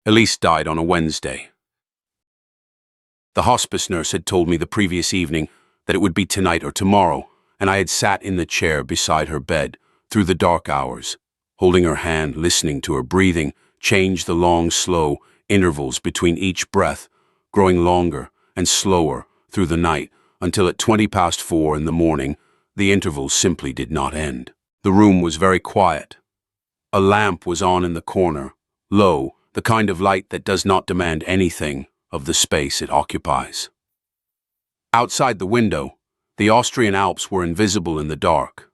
Elise died on a Wednesday. The hospice nurse had told me the previous evening that it would be tonight or tomorrow, and I had sat in the chair beside her bed through the dark hours, holding her hand, listening to her breathing change, the long, slow intervals between each breath, growing longer and slower through the night, until at 4:20 in the morning, the intervals simply did not end. The room was very quiet. A lamp was on in the corner, low, the kind of light that does not demand anything of the space it occupies. Outside the window, the Austrian Alps were invisible in the dark.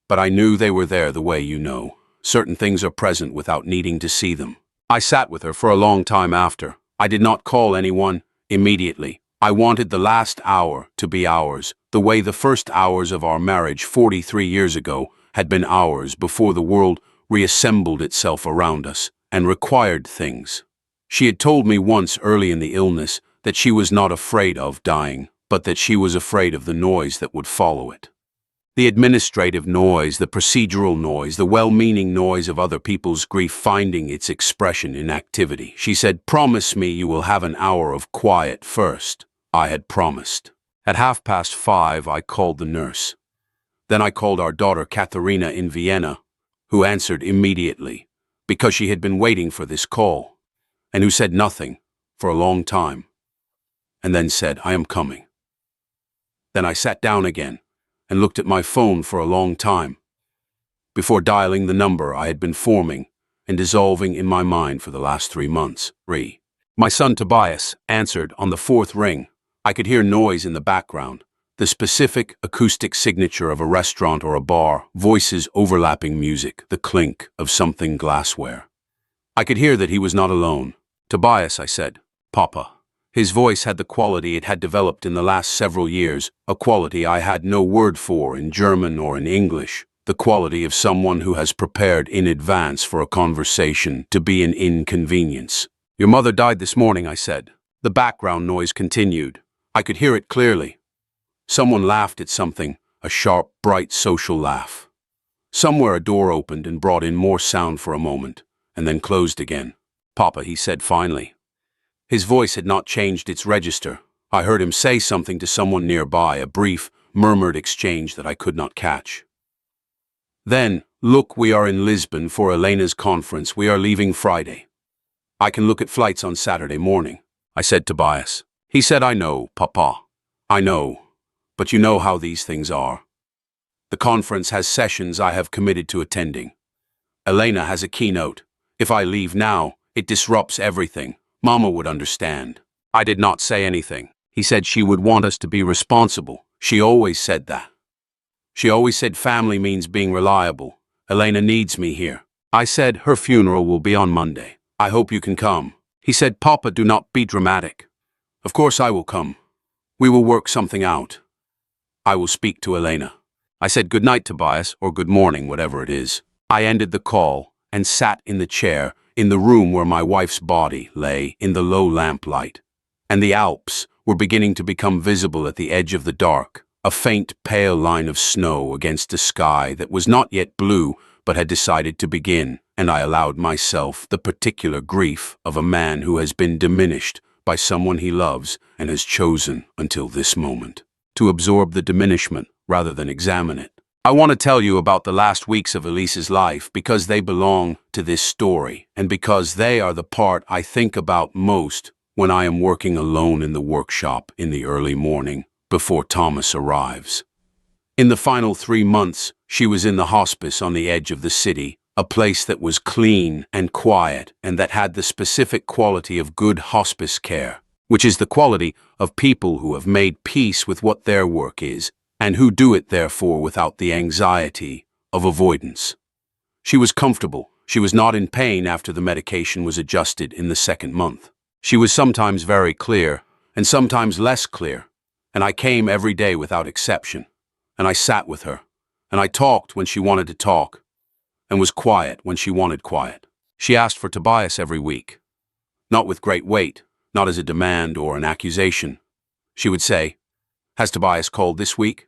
But I knew they were there the way you know. Certain things are present without needing to see them. I sat with her for a long time after. I did not call anyone immediately. I wanted the last hour to be ours, the way the first hours of our marriage 43 years ago had been ours before the world reassembled itself around us and required things. She had told me once early in the illness that she was not afraid of dying, but that she was afraid of the noise that would follow it. The administrative noise, the procedural noise, the well-meaning noise of other people's grief finding its expression in activity. She said, "Promise me you will have an hour of quiet first." I had promised. At 5:30, I called the nurse. Then I called our daughter Katharina in Vienna, who answered immediately, because she had been waiting for this call, and who said nothing for a long time, and then said, "I am coming." Then I sat down again and looked at my phone for a long time, before dialing the number I had been forming and dissolving in my mind for the last 3 months. My son Tobias answered on the 4th ring. I could hear noise in the background, the specific acoustic signature of a restaurant or a bar, voices overlapping music, the clink of something glassware. I could hear that he was not alone. "Tobias," I said. "Papa." His voice had the quality it had developed in the last several years, a quality I had no word for in German or in English, the quality of someone who has prepared in advance for a conversation to be an inconvenience. "Your mother died this morning," I said. The background noise continued. I could hear it clearly. Someone laughed at something, a sharp, bright social laugh. Somewhere a door opened and brought in more sound for a moment, and then closed again. "Papa," he said finally. His voice had not changed its register. I heard him say something to someone nearby, a brief, murmured exchange that I could not catch. Then, "Look, we are in Lisbon for Elena's conference. We are leaving Friday. I can look at flights on Saturday morning," I said to Tobias. He said, "I know, Papa. I know. But you know how these things are. The conference has sessions I have committed to attending. Elena has a keynote. If I leave now, it disrupts everything. Mama would understand." I did not say anything. He said she would want us to be responsible. She always said that. She always said family means being reliable. Elena needs me here. I said her funeral will be on Monday. I hope you can come. He said, "Papa, do not be dramatic." Of course I will come. We will work something out. I will speak to Elena. I said good night, Tobias, or good morning, whatever it is. I ended the call and sat in the chair in the room where my wife's body lay in the low lamplight, and the Alps were beginning to become visible at the edge of the dark, a faint pale line of snow against a sky that was not yet blue but had decided to begin, and I allowed myself the particular grief of a man who has been diminished by someone he loves and has chosen until this moment to absorb the diminishment rather than examine it. I want to tell you about the last weeks of Elise's life because they belong to this story and because they are the part I think about most when I am working alone in the workshop in the early morning before Thomas arrives. In the final 3 months, she was in the hospice on the edge of the city, a place that was clean and quiet and that had the specific quality of good hospice care, which is the quality of people who have made peace with what their work is and who do it therefore without the anxiety of avoidance. She was comfortable. She was not in pain after the medication was adjusted in the 2nd month. She was sometimes very clear and sometimes less clear, and I came every day without exception, and I sat with her, and I talked when she wanted to talk, and was quiet when she wanted quiet. She asked for Tobias every week, not with great weight, not as a demand or an accusation. She would say, "Has Tobias called this week?"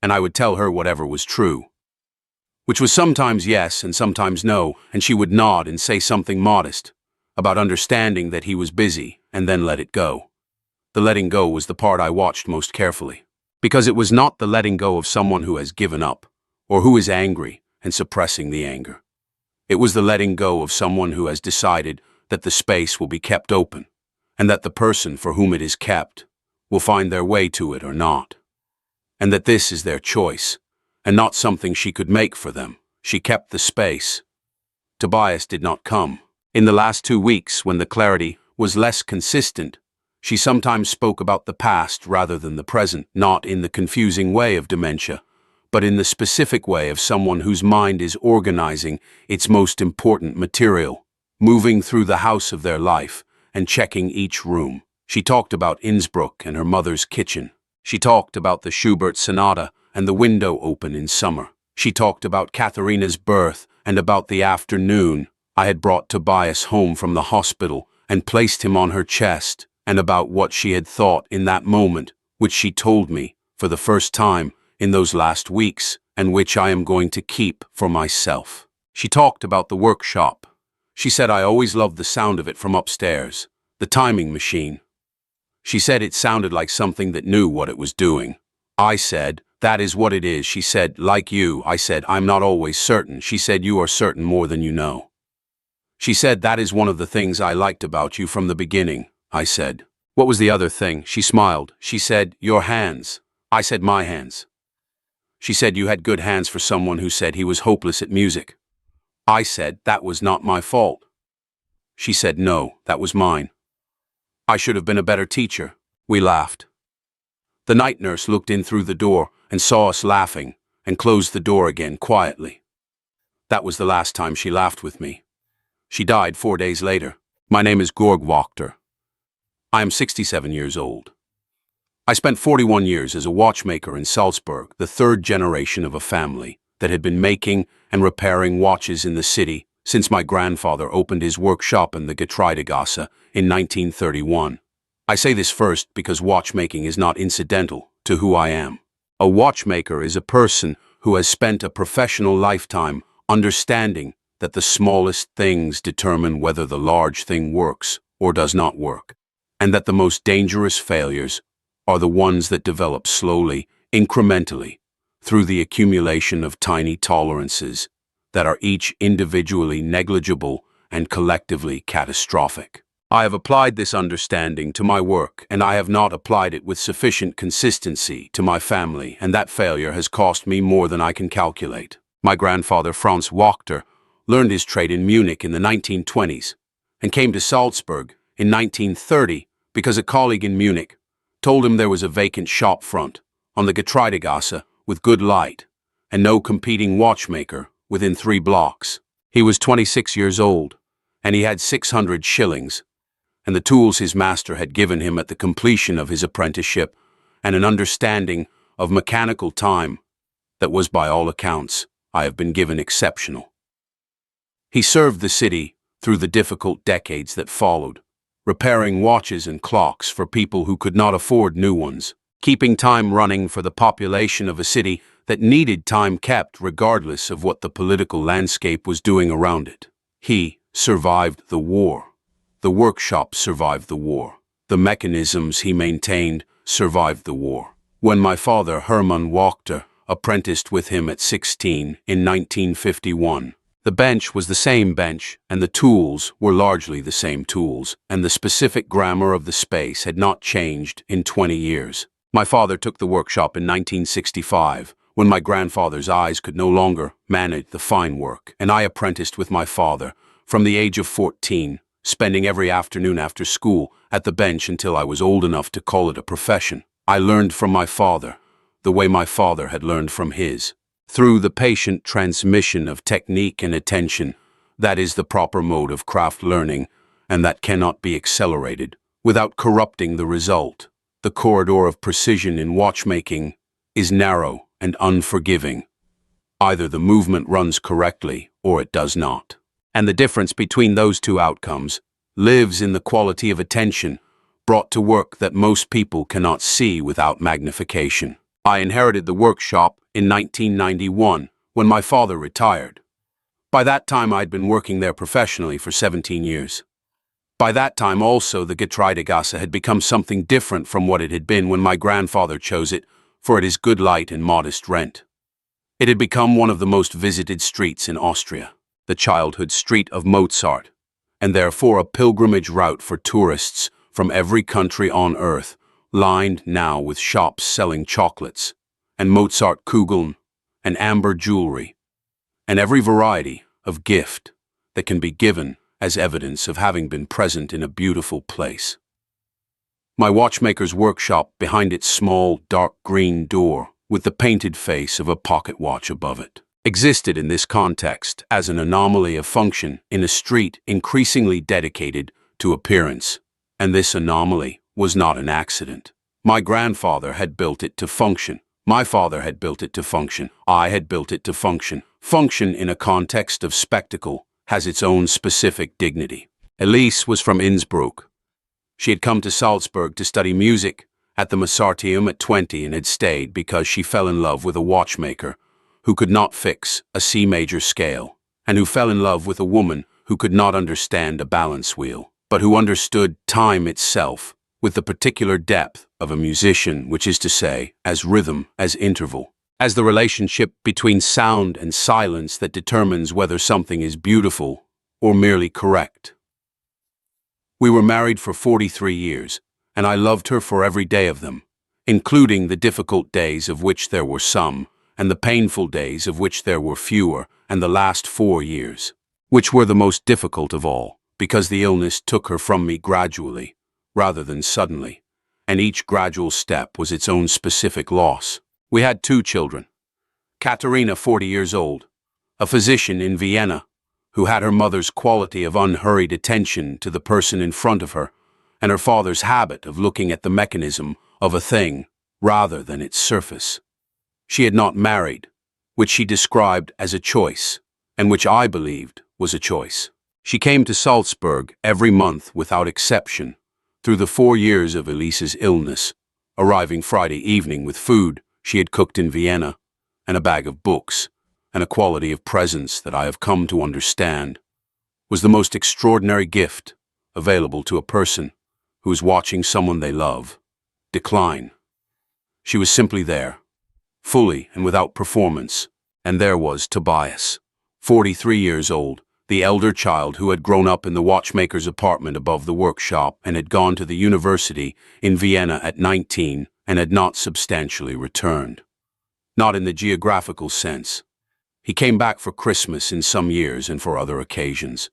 And I would tell her whatever was true, which was sometimes yes and sometimes no, and she would nod and say something modest, about understanding that he was busy and then let it go. The letting go was the part I watched most carefully, because it was not the letting go of someone who has given up or who is angry and suppressing the anger. It was the letting go of someone who has decided that the space will be kept open and that the person for whom it is kept will find their way to it or not, and that this is their choice and not something she could make for them. She kept the space. Tobias did not come. In the last 2 weeks, when the clarity was less consistent, she sometimes spoke about the past rather than the present, not in the confusing way of dementia, but in the specific way of someone whose mind is organizing its most important material, moving through the house of their life and checking each room. She talked about Innsbruck and her mother's kitchen. She talked about the Schubert Sonata and the window open in summer. She talked about Katharina's birth and about the afternoon I had brought Tobias home from the hospital and placed him on her chest, and about what she had thought in that moment, which she told me for the first time in those last weeks, and which I am going to keep for myself. She talked about the workshop. She said I always loved the sound of it from upstairs, the timing machine. She said it sounded like something that knew what it was doing. I said, that is what it is. She said, like you. I said, I'm not always certain. She said, you are certain more than you know. She said, that is one of the things I liked about you from the beginning. I said, what was the other thing? She smiled. She said, your hands. I said, my hands. She said, you had good hands for someone who said he was hopeless at music. I said, that was not my fault. She said, no, that was mine. I should have been a better teacher. We laughed. The night nurse looked in through the door and saw us laughing and closed the door again quietly. That was the last time she laughed with me. She died 4 days later. My name is Georg Wachter. I am 67 years old. I spent 41 years as a watchmaker in Salzburg, the third generation of a family that had been making and repairing watches in the city since my grandfather opened his workshop in the Getreidegasse in 1931. I say this first because watchmaking is not incidental to who I am. A watchmaker is a person who has spent a professional lifetime understanding that the smallest things determine whether the large thing works or does not work, and that the most dangerous failures are the ones that develop slowly, incrementally, through the accumulation of tiny tolerances that are each individually negligible and collectively catastrophic. I have applied this understanding to my work, and I have not applied it with sufficient consistency to my family, and that failure has cost me more than I can calculate. My grandfather, Franz Wachter, learned his trade in Munich in the 1920s and came to Salzburg in 1930 because a colleague in Munich told him there was a vacant shop front on the Getreidegasse with good light and no competing watchmaker within 3 blocks. He was 26 years old, and he had 600 shillings, and the tools his master had given him at the completion of his apprenticeship, and an understanding of mechanical time that was, by all accounts, I have been given, exceptional. He served the city through the difficult decades that followed, repairing watches and clocks for people who could not afford new ones, keeping time running for the population of a city that needed time kept regardless of what the political landscape was doing around it. He survived the war. The workshop survived the war. The mechanisms he maintained survived the war. When my father, Hermann Wachter, apprenticed with him at 16 in 1951, the bench was the same bench, and the tools were largely the same tools, and the specific grammar of the space had not changed in 20 years. My father took the workshop in 1965, when my grandfather's eyes could no longer manage the fine work, and I apprenticed with my father from the age of 14, spending every afternoon after school at the bench until I was old enough to call it a profession. I learned from my father the way my father had learned from his. Through the patient transmission of technique and attention, that is the proper mode of craft learning, and that cannot be accelerated without corrupting the result. The corridor of precision in watchmaking is narrow and unforgiving. Either the movement runs correctly or it does not. And the difference between those two outcomes lives in the quality of attention brought to work that most people cannot see without magnification. I inherited the workshop in 1991 when my father retired. By that time, I'd been working there professionally for 17 years. By that time also the Getreidegasse had become something different from what it had been when my grandfather chose it, for it is good light and modest rent. It had become one of the most visited streets in Austria, the childhood street of Mozart, and therefore a pilgrimage route for tourists from every country on earth, lined now with shops selling chocolates, and Mozart Kugeln, and amber jewelry, and every variety of gift that can be given as evidence of having been present in a beautiful place. My watchmaker's workshop behind its small, dark green door, with the painted face of a pocket watch above it, existed in this context as an anomaly of function in a street increasingly dedicated to appearance, and this anomaly was not an accident. My grandfather had built it to function. My father had built it to function. I had built it to function. Function in a context of spectacle has its own specific dignity. Elise was from Innsbruck. She had come to Salzburg to study music at the Mozarteum at 20 and had stayed because she fell in love with a watchmaker who could not fix a C major scale, and who fell in love with a woman who could not understand a balance wheel, but who understood time itself with the particular depth of a musician, which is to say, as rhythm, as interval, as the relationship between sound and silence that determines whether something is beautiful or merely correct. We were married for 43 years, and I loved her for every day of them, including the difficult days of which there were some, and the painful days of which there were fewer, and the last 4 years, which were the most difficult of all, because the illness took her from me gradually, rather than suddenly, and each gradual step was its own specific loss. We had 2 children. Katerina, 40 years old, a physician in Vienna, who had her mother's quality of unhurried attention to the person in front of her, and her father's habit of looking at the mechanism of a thing rather than its surface. She had not married, which she described as a choice, and which I believed was a choice. She came to Salzburg every month without exception, through the 4 years of Elise's illness, arriving Friday evening with food she had cooked in Vienna, and a bag of books, and a quality of presence that I have come to understand was the most extraordinary gift available to a person who is watching someone they love decline. She was simply there, fully and without performance, and there was Tobias, 43 years old, the elder child who had grown up in the watchmaker's apartment above the workshop and had gone to the university in Vienna at 19 and had not substantially returned. Not in the geographical sense. He came back for Christmas in some years and for other occasions.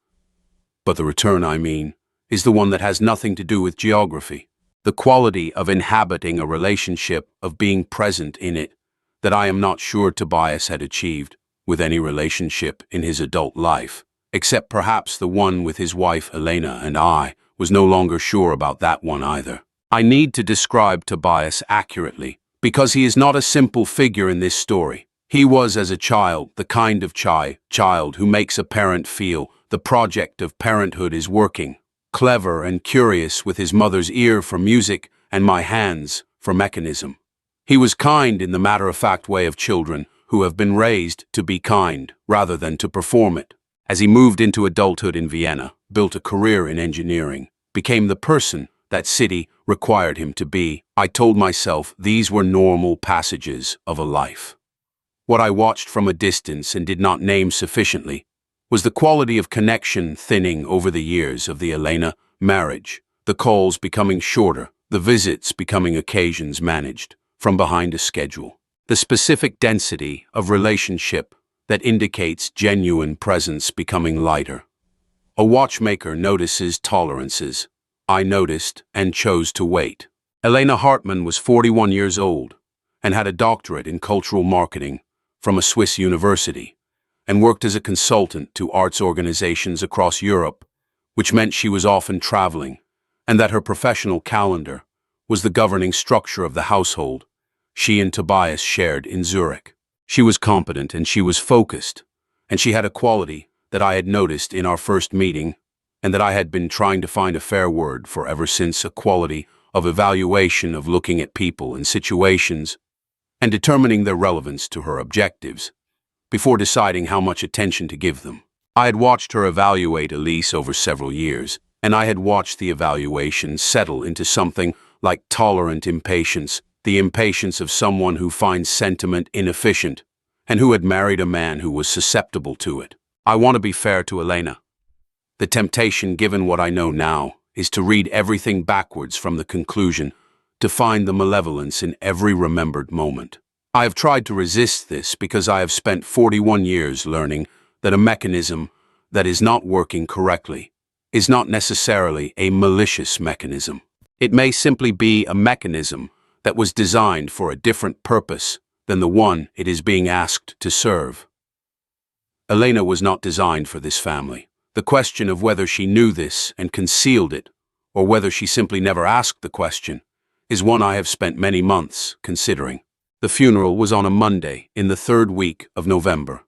But the return, I mean, is the one that has nothing to do with geography. The quality of inhabiting a relationship, of being present in it, that I am not sure Tobias had achieved with any relationship in his adult life, except perhaps the one with his wife Elena, and I was no longer sure about that one either. I need to describe Tobias accurately, because he is not a simple figure in this story. He was, as a child, the kind of child who makes a parent feel the project of parenthood is working, clever and curious with his mother's ear for music and my hands for mechanism. He was kind in the matter-of-fact way of children who have been raised to be kind rather than to perform it. As he moved into adulthood in Vienna, built a career in engineering, became the person that city required him to be, I told myself these were normal passages of a life. What I watched from a distance and did not name sufficiently was the quality of connection thinning over the years of the Elena marriage, the calls becoming shorter, the visits becoming occasions managed from behind a schedule, the specific density of relationship that indicates genuine presence becoming lighter. A watchmaker notices tolerances. I noticed and chose to wait. Elena Hartmann was 41 years old and had a doctorate in cultural marketing from a Swiss university, and worked as a consultant to arts organizations across Europe, which meant she was often traveling, and that her professional calendar was the governing structure of the household she and Tobias shared in Zurich. She was competent and she was focused, and she had a quality that I had noticed in our first meeting, and that I had been trying to find a fair word for ever since, a quality of evaluation, of looking at people and situations and determining their relevance to her objectives, before deciding how much attention to give them. I had watched her evaluate Elise over several years, and I had watched the evaluation settle into something like tolerant impatience, the impatience of someone who finds sentiment inefficient, and who had married a man who was susceptible to it. I want to be fair to Elena. The temptation, given what I know now, is to read everything backwards from the conclusion, to find the malevolence in every remembered moment. I have tried to resist this because I have spent 41 years learning that a mechanism that is not working correctly is not necessarily a malicious mechanism. It may simply be a mechanism that was designed for a different purpose than the one it is being asked to serve. Elena was not designed for this family. The question of whether she knew this and concealed it, or whether she simply never asked the question, is one I have spent many months considering. The funeral was on a Monday in the 3rd week of November.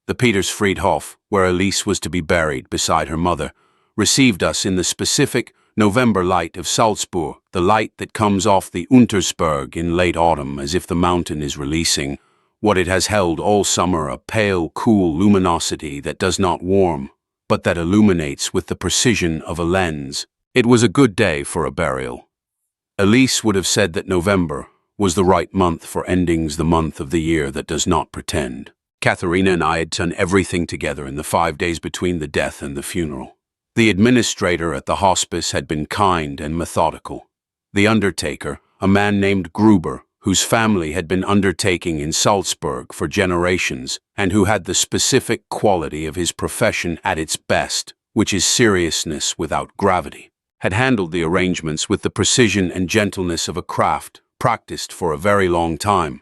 The Petersfriedhof, where Elise was to be buried beside her mother, received us in the specific November light of Salzburg, the light that comes off the Untersberg in late autumn as if the mountain is releasing what it has held all summer, a pale, cool luminosity that does not warm, but that illuminates with the precision of a lens. It was a good day for a burial. Elise would have said that November was the right month for endings, the month of the year that does not pretend. Katharina and I had done everything together in the 5 days between the death and the funeral. The administrator at the hospice had been kind and methodical. The undertaker, a man named Gruber, whose family had been undertaking in Salzburg for generations and who had the specific quality of his profession at its best, which is seriousness without gravity, had handled the arrangements with the precision and gentleness of a craft practiced for a very long time.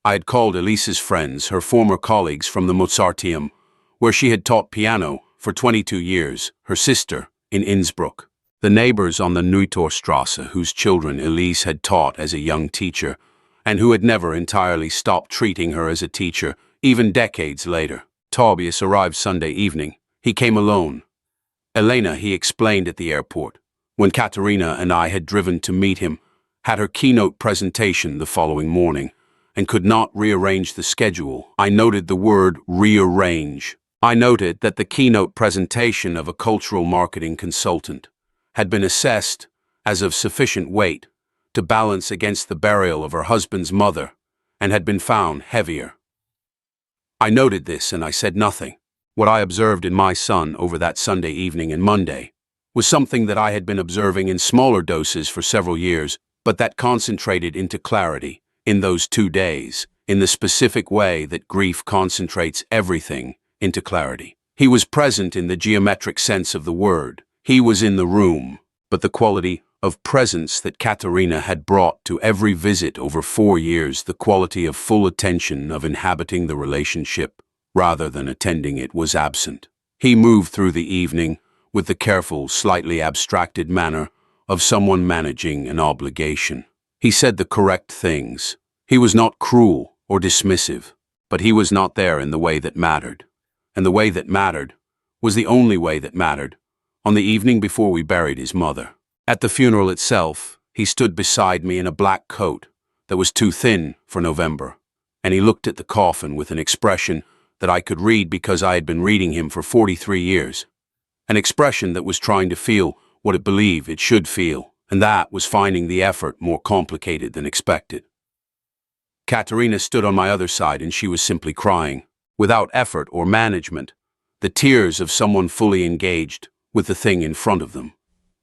I had called Elise's friends, her former colleagues from the Mozarteum, where she had taught piano for 22 years, her sister in Innsbruck, the neighbors on the Neutorstrasse whose children Elise had taught as a young teacher, and who had never entirely stopped treating her as a teacher, even decades later. Tobias arrived Sunday evening. He came alone. Elena, he explained at the airport, when Katharina and I had driven to meet him, had her keynote presentation the following morning, and could not rearrange the schedule. I noted the word rearrange. I noted that the keynote presentation of a cultural marketing consultant had been assessed as of sufficient weight to balance against the burial of her husband's mother and had been found heavier. I noted this and I said nothing. What I observed in my son over that Sunday evening and Monday was something that I had been observing in smaller doses for several years, but that concentrated into clarity in those 2 days, in the specific way that grief concentrates everything into clarity. He was present in the geometric sense of the word. He was in the room, but the quality of presence that Katharina had brought to every visit over 4 years, the quality of full attention, of inhabiting the relationship rather than attending it, was absent. He moved through the evening with the careful, slightly abstracted manner of someone managing an obligation. He said the correct things. He was not cruel or dismissive, but he was not there in the way that mattered. And the way that mattered was the only way that mattered on the evening before we buried his mother. At the funeral itself, he stood beside me in a black coat that was too thin for November, and he looked at the coffin with an expression that I could read because I had been reading him for 43 years. An expression that was trying to feel what it believed it should feel, and that was finding the effort more complicated than expected. Katharina stood on my other side and she was simply crying, without effort or management, the tears of someone fully engaged with the thing in front of them.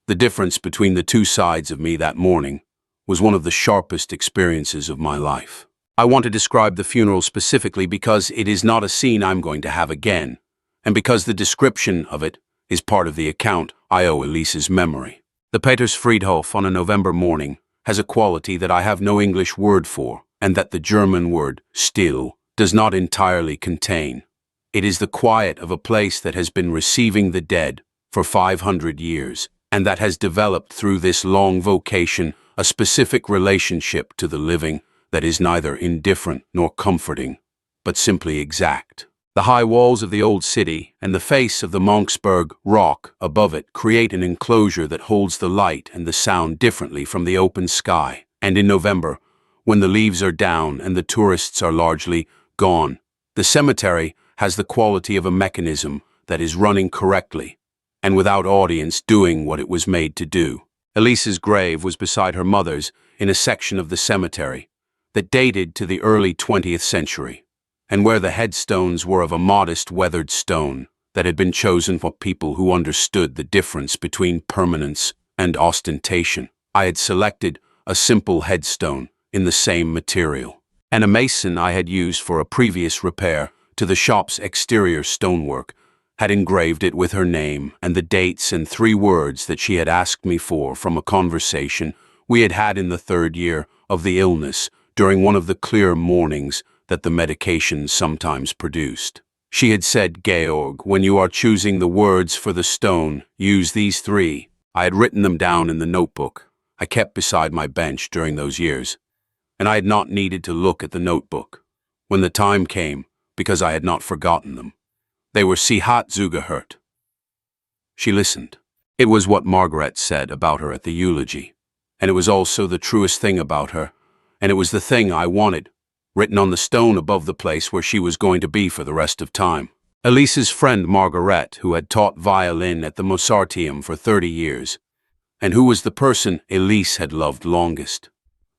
The difference between the two sides of me that morning was one of the sharpest experiences of my life. I want to describe the funeral specifically because it is not a scene I'm going to have again, and because the description of it is part of the account I owe Elise's memory. The Petersfriedhof on a November morning has a quality that I have no English word for, and that the German word still does not entirely contain. It is the quiet of a place that has been receiving the dead for 500 years, and that has developed through this long vocation a specific relationship to the living that is neither indifferent nor comforting, but simply exact. The high walls of the old city and the face of the Monksberg rock above it create an enclosure that holds the light and the sound differently from the open sky. And in November, when the leaves are down and the tourists are largely gone, the cemetery has the quality of a mechanism that is running correctly and without audience doing what it was made to do. Elise's grave was beside her mother's in a section of the cemetery that dated to the early 20th century, and where the headstones were of a modest weathered stone that had been chosen for people who understood the difference between permanence and ostentation. I had selected a simple headstone in the same material, and a mason I had used for a previous repair to the shop's exterior stonework had engraved it with her name and the dates and 3 words that she had asked me for from a conversation we had had in the 3rd year of the illness during one of the clear mornings that the medications sometimes produced. She had said, "Georg, when you are choosing the words for the stone, use these 3. I had written them down in the notebook I kept beside my bench during those years, and I had not needed to look at the notebook when the time came because I had not forgotten them. They were Sie hat zugehört. She listened. It was what Margaret said about her at the eulogy, and it was also the truest thing about her, and it was the thing I wanted, written on the stone above the place where she was going to be for the rest of time. Elise's friend Margaret, who had taught violin at the Mozarteum for 30 years, and who was the person Elise had loved longest,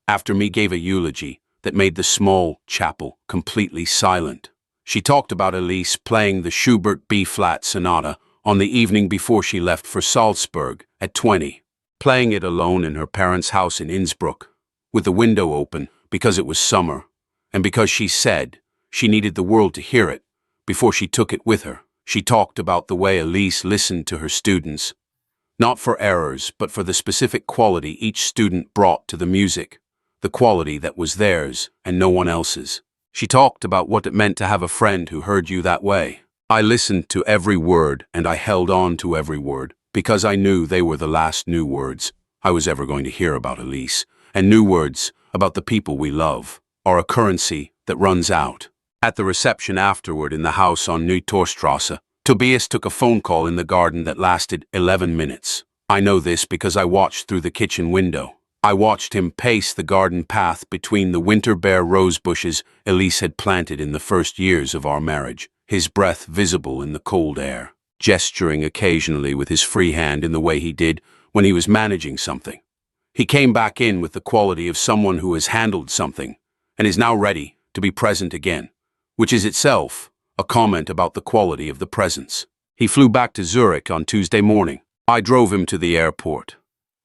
after me gave a eulogy that made the small chapel completely silent. She talked about Elise playing the Schubert B-flat sonata on the evening before she left for Salzburg at 20, playing it alone in her parents' house in Innsbruck, with the window open because it was summer, and because she said she needed the world to hear it before she took it with her. She talked about the way Elise listened to her students, not for errors, but for the specific quality each student brought to the music, the quality that was theirs and no one else's. She talked about what it meant to have a friend who heard you that way. I listened to every word and I held on to every word because I knew they were the last new words I was ever going to hear about Elise, and new words about the people we love are a currency that runs out. At the reception afterward in the house on Neue Torstrasse, Tobias took a phone call in the garden that lasted 11 minutes. I know this because I watched through the kitchen window. I watched him pace the garden path between the winter bare rose bushes Elise had planted in the first years of our marriage, his breath visible in the cold air, gesturing occasionally with his free hand in the way he did when he was managing something. He came back in with the quality of someone who has handled something and is now ready to be present again, which is itself a comment about the quality of the presence. He flew back to Zurich on Tuesday morning. I drove him to the airport.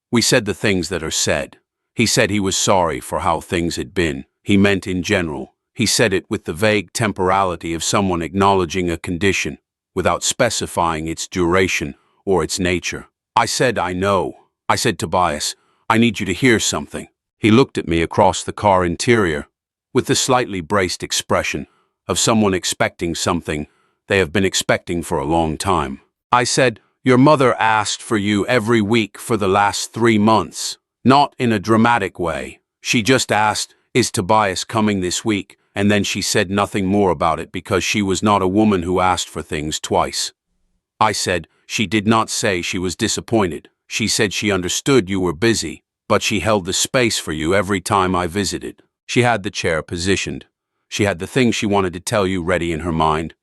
We said the things that are said. He said he was sorry for how things had been. He meant in general. He said it with the vague temporality of someone acknowledging a condition without specifying its duration or its nature. I said, "I know." I said, "Tobias, I need you to hear something." He looked at me across the car interior with the slightly braced expression of someone expecting something they have been expecting for a long time. I said, "Your mother asked for you every week for the last 3 months. Not in a dramatic way. She just asked, 'Is Tobias coming this week?' And then she said nothing more about it because she was not a woman who asked for things twice." I said, "She did not say she was disappointed. She said she understood you were busy, but she held the space for you every time I visited. She had the chair positioned. She had the thing she wanted to tell you ready in her mind,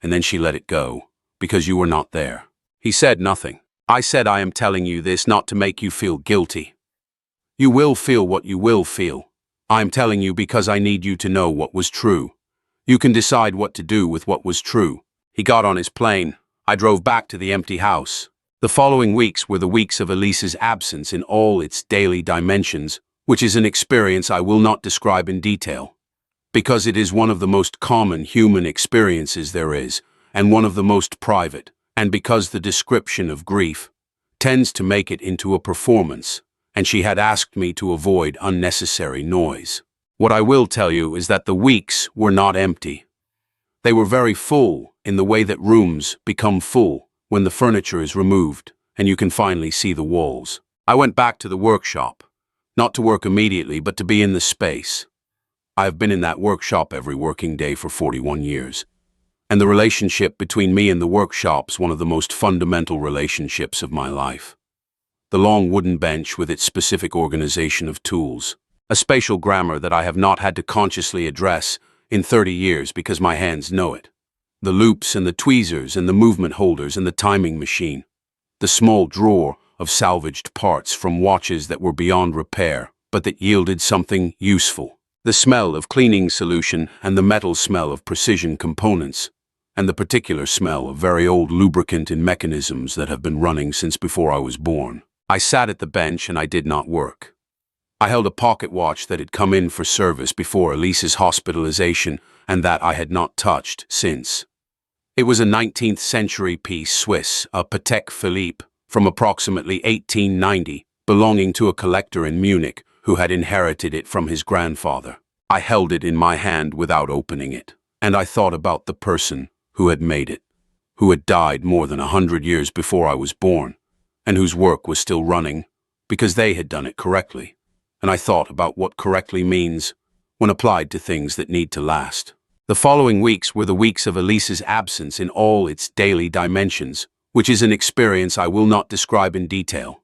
and then she let it go because you were not there." He said nothing. I said, "I am telling you this not to make you feel guilty. You will feel what you will feel. I am telling you because I need you to know what was true. You can decide what to do with what was true." He got on his plane. I drove back to the empty house. The following weeks were the weeks of Elise's absence in all its daily dimensions, which is an experience I will not describe in detail, because it is one of the most common human experiences there is, and one of the most private, and because the description of grief tends to make it into a performance, and she had asked me to avoid unnecessary noise. What I will tell you is that the weeks were not empty. They were very full in the way that rooms become full when the furniture is removed and you can finally see the walls. I went back to the workshop, not to work immediately, but to be in the space. I have been in that workshop every working day for 41 years. And the relationship between me and the workshop's one of the most fundamental relationships of my life. The long wooden bench with its specific organization of tools, a spatial grammar that I have not had to consciously address in 30 years because my hands know it. The loops and the tweezers and the movement holders and the timing machine. the small drawer of salvaged parts from watches that were beyond repair, but that yielded something useful. The smell of cleaning solution and the metal smell of precision components, and the particular smell of very old lubricant in mechanisms that have been running since before I was born. I sat at the bench and I did not work. I held a pocket watch that had come in for service before Elise's hospitalization and that I had not touched since. It was a 19th century piece Swiss, a Patek Philippe, from approximately 1890, belonging to a collector in Munich who had inherited it from his grandfather. I held it in my hand without opening it, and I thought about the person who had made it, who had died more than 100 years before I was born, and whose work was still running because they had done it correctly. And I thought about what correctly means when applied to things that need to last. The following weeks were the weeks of Elise's absence in all its daily dimensions, which is an experience I will not describe in detail,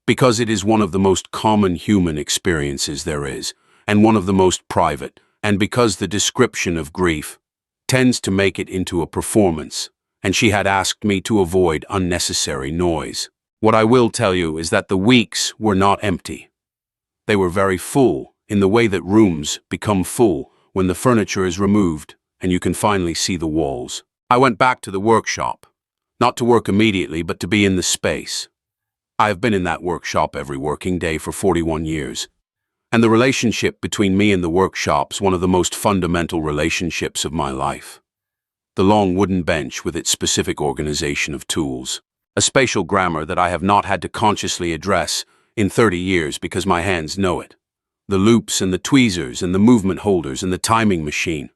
because it is one of the most common human experiences there is, and one of the most private, and because the description of grief tends to make it into a performance, and she had asked me to avoid unnecessary noise. What I will tell you is that the weeks were not empty. They were very full, in the way that rooms become full when the furniture is removed and you can finally see the walls. I went back to the workshop, not to work immediately, but to be in the space. I have been in that workshop every working day for 41 years, and the relationship between me and the workshop's one of the most fundamental relationships of my life. The long wooden bench with its specific organization of tools, a spatial grammar that I have not had to consciously address in 30 years because my hands know it. The loops and the tweezers and the movement holders and the timing machine,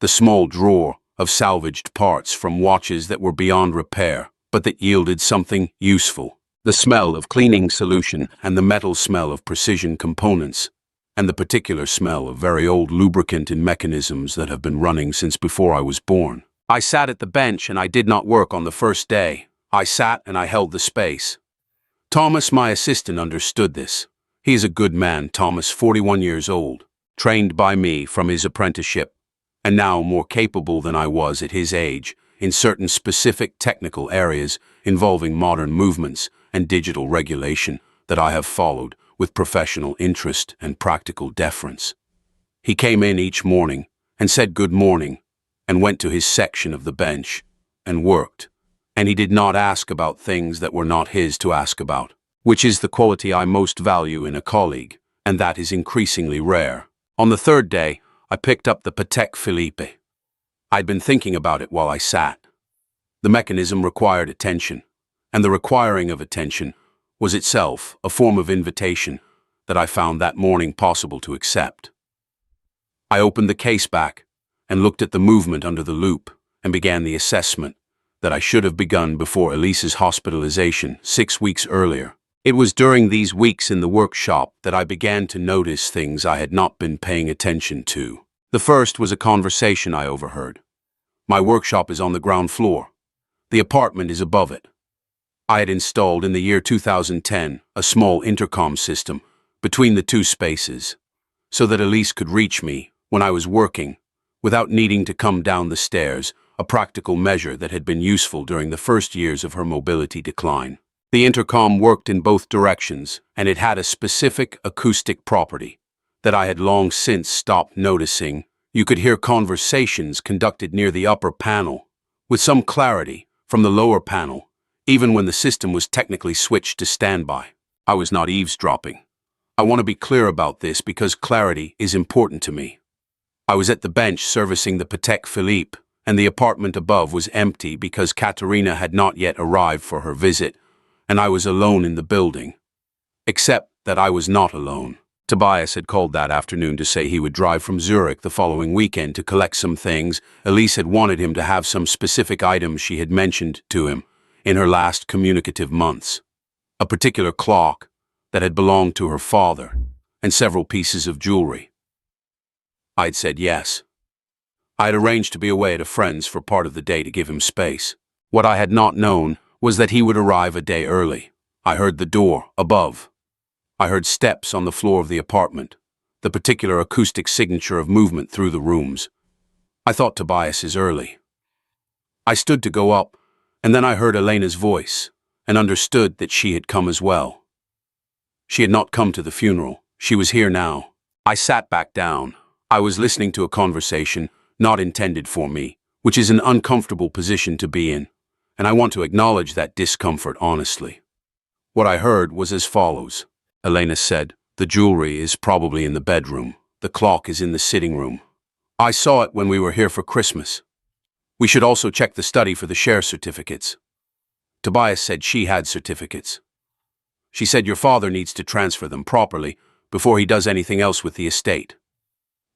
the small drawer of salvaged parts from watches that were beyond repair, but that yielded something useful. The smell of cleaning solution and the metal smell of precision components, and the particular smell of very old lubricant in mechanisms that have been running since before I was born. I sat at the bench and I did not work on the first day. I sat and I held the space. Thomas, my assistant, understood this. He is a good man, Thomas, 41 years old, trained by me from his apprenticeship, and now more capable than I was at his age in certain specific technical areas involving modern movements and digital regulation that I have followed with professional interest and practical deference. He came in each morning and said good morning and went to his section of the bench and worked, and he did not ask about things that were not his to ask about, which is the quality I most value in a colleague, and that is increasingly rare. On the third day, I picked up the Patek Philippe. I'd been thinking about it while I sat. The mechanism required attention, and the requiring of attention was itself a form of invitation that I found that morning possible to accept. I opened the case back and looked at the movement under the loop and began the assessment that I should have begun before Elise's hospitalization 6 weeks earlier. It was during these weeks in the workshop that I began to notice things I had not been paying attention to. The first was a conversation I overheard. My workshop is on the ground floor. The apartment is above it. I had installed in the year 2010 a small intercom system between the two spaces so that Elise could reach me when I was working without needing to come down the stairs, a practical measure that had been useful during the first years of her mobility decline. The intercom worked in both directions, and it had a specific acoustic property that I had long since stopped noticing. You could hear conversations conducted near the upper panel with some clarity from the lower panel, even when the system was technically switched to standby. I was not eavesdropping. I want to be clear about this because clarity is important to me. I was at the bench servicing the Patek Philippe, and the apartment above was empty because Katerina had not yet arrived for her visit, and I was alone in the building. Except that I was not alone. Tobias had called that afternoon to say he would drive from Zurich the following weekend to collect some things. Elise had wanted him to have some specific items she had mentioned to him in her last communicative months. A particular clock that had belonged to her father, and several pieces of jewelry. I'd said yes. I had arranged to be away at a friend's for part of the day to give him space. What I had not known was that he would arrive a day early. I heard the door above. I heard steps on the floor of the apartment, the particular acoustic signature of movement through the rooms. I thought Tobias is early. I stood to go up, and then I heard Elena's voice, and understood that she had come as well. She had not come to the funeral. She was here now. I sat back down. I was listening to a conversation not intended for me, which is an uncomfortable position to be in, and I want to acknowledge that discomfort honestly. What I heard was as follows. Elena said, "The jewelry is probably in the bedroom. The clock is in the sitting room. I saw it when we were here for Christmas. We should also check the study for the share certificates." Tobias said she had certificates. She said your father needs to transfer them properly before he does anything else with the estate.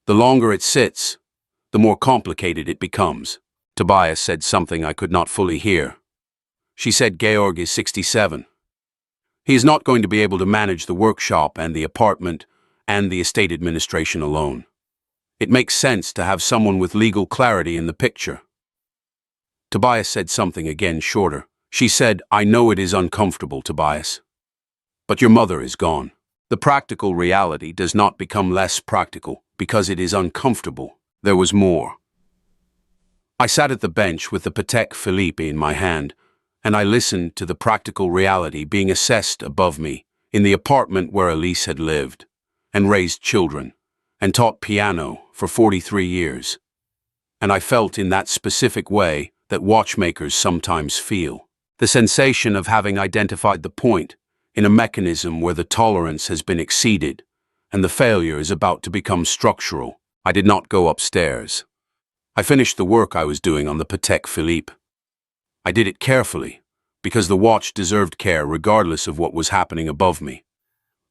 The longer it sits, the more complicated it becomes. Tobias said something I could not fully hear. She said Georg is 67. He is not going to be able to manage the workshop and the apartment and the estate administration alone. It makes sense to have someone with legal clarity in the picture. Tobias said something again shorter. She said, "I know it is uncomfortable, Tobias. But your mother is gone. The practical reality does not become less practical because it is uncomfortable." There was more. I sat at the bench with the Patek Philippe in my hand, and I listened to the practical reality being assessed above me in the apartment where Elise had lived and raised children and taught piano for 43 years. And I felt in that specific way that watchmakers sometimes feel. The sensation of having identified the point in a mechanism where the tolerance has been exceeded and the failure is about to become structural. I did not go upstairs. I finished the work I was doing on the Patek Philippe. I did it carefully, because the watch deserved care regardless of what was happening above me.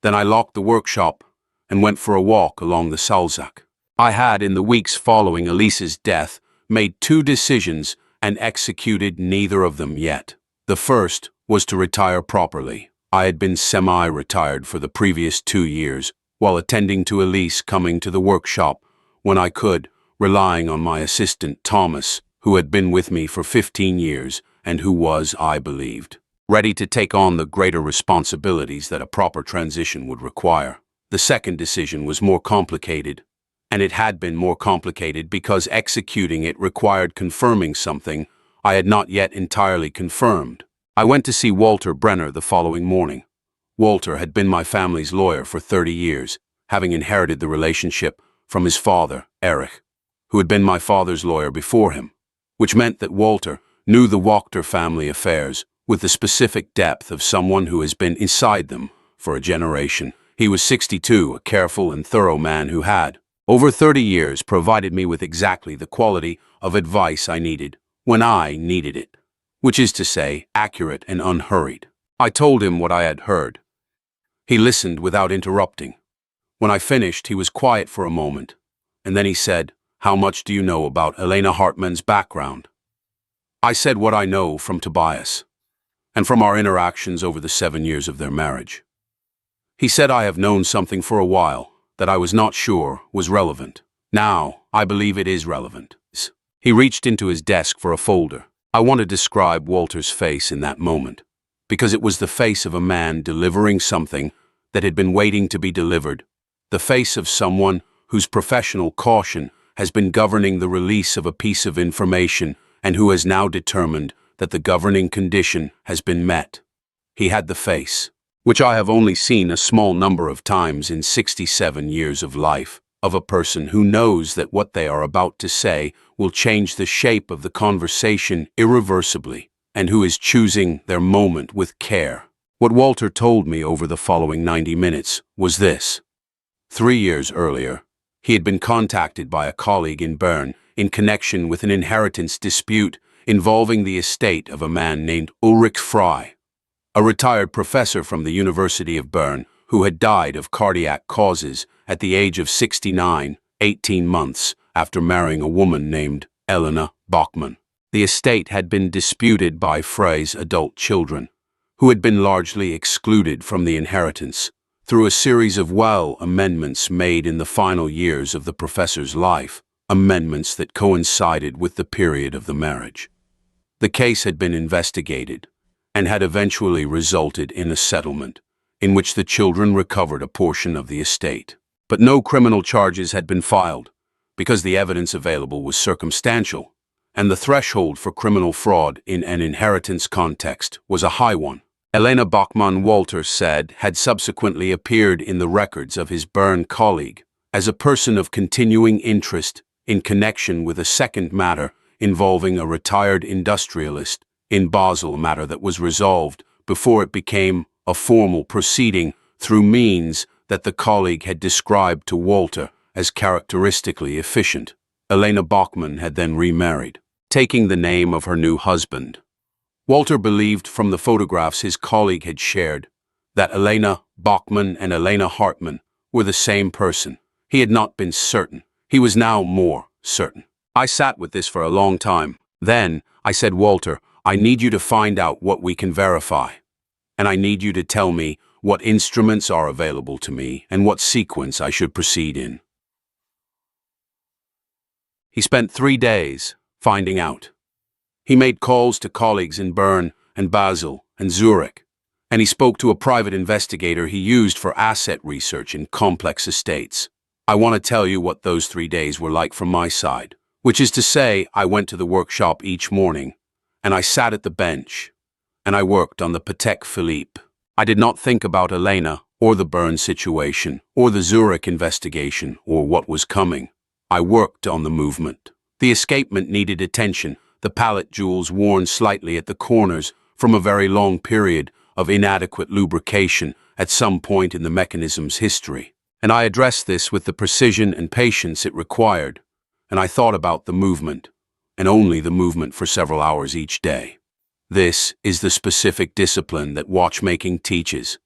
Then I locked the workshop and went for a walk along the Salzach. I had, in the weeks following Elise's death, made 2 decisions and executed neither of them yet. The first was to retire properly. I had been semi-retired for the previous 2 years, while attending to Elise coming to the workshop when I could, relying on my assistant Thomas, who had been with me for 15 years and who was, I believed, ready to take on the greater responsibilities that a proper transition would require. The second decision was more complicated, and it had been more complicated because executing it required confirming something I had not yet entirely confirmed. I went to see Walter Brenner the following morning. Walter had been my family's lawyer for 30 years, having inherited the relationship from his father, Erich, who had been my father's lawyer before him, which meant that Walter knew the Wachter family affairs with the specific depth of someone who has been inside them for a generation. He was 62, a careful and thorough man who had, over 30 years, provided me with exactly the quality of advice I needed when I needed it, which is to say, accurate and unhurried. I told him what I had heard. He listened without interrupting. When I finished, he was quiet for a moment, and then he said, "How much do you know about Elena Hartmann's background?" I said what I know from Tobias, and from our interactions over the 7 years of their marriage. He said I have known something for a while that I was not sure was relevant. Now, I believe it is relevant. He reached into his desk for a folder. I want to describe Walter's face in that moment, because it was the face of a man delivering something that had been waiting to be delivered, the face of someone whose professional caution has been governing the release of a piece of information and who has now determined that the governing condition has been met. He had the face, which I have only seen a small number of times in 67 years of life, of a person who knows that what they are about to say will change the shape of the conversation irreversibly, and who is choosing their moment with care. What Walter told me over the following 90 minutes was this. 3 years earlier, he had been contacted by a colleague in Bern in connection with an inheritance dispute involving the estate of a man named Ulrich Frey, a retired professor from the University of Bern who had died of cardiac causes at the age of 69, 18 months after marrying a woman named Elena Bachmann. The estate had been disputed by Frey's adult children, who had been largely excluded from the inheritance through a series of amendments made in the final years of the professor's life, amendments that coincided with the period of the marriage. The case had been investigated and had eventually resulted in a settlement in which the children recovered a portion of the estate. But no criminal charges had been filed because the evidence available was circumstantial, and the threshold for criminal fraud in an inheritance context was a high one. Elena Bachmann, Walter said, had subsequently appeared in the records of his Bern colleague as a person of continuing interest in connection with a second matter involving a retired industrialist in Basel, a matter that was resolved before it became a formal proceeding through means that the colleague had described to Walter as characteristically efficient. Elena Bachmann had then remarried, taking the name of her new husband. Walter believed from the photographs his colleague had shared that Elena Bachmann and Elena Hartmann were the same person. He had not been certain. He was now more certain. I sat with this for a long time. Then I said, Walter, I need you to find out what we can verify. And I need you to tell me what instruments are available to me and what sequence I should proceed in. He spent 3 days finding out. He made calls to colleagues in Bern and Basel and Zurich, and he spoke to a private investigator he used for asset research in complex estates. I want to tell you what those 3 days were like from my side, which is to say, I went to the workshop each morning, and I sat at the bench, and I worked on the Patek Philippe. I did not think about Elena, or the Bern situation, or the Zurich investigation, or what was coming. I worked on the movement. The escapement needed attention, the palette jewels worn slightly at the corners from a very long period of inadequate lubrication at some point in the mechanism's history. And I addressed this with the precision and patience it required, and I thought about the movement, and only the movement for several hours each day. This is the specific discipline that watchmaking teaches,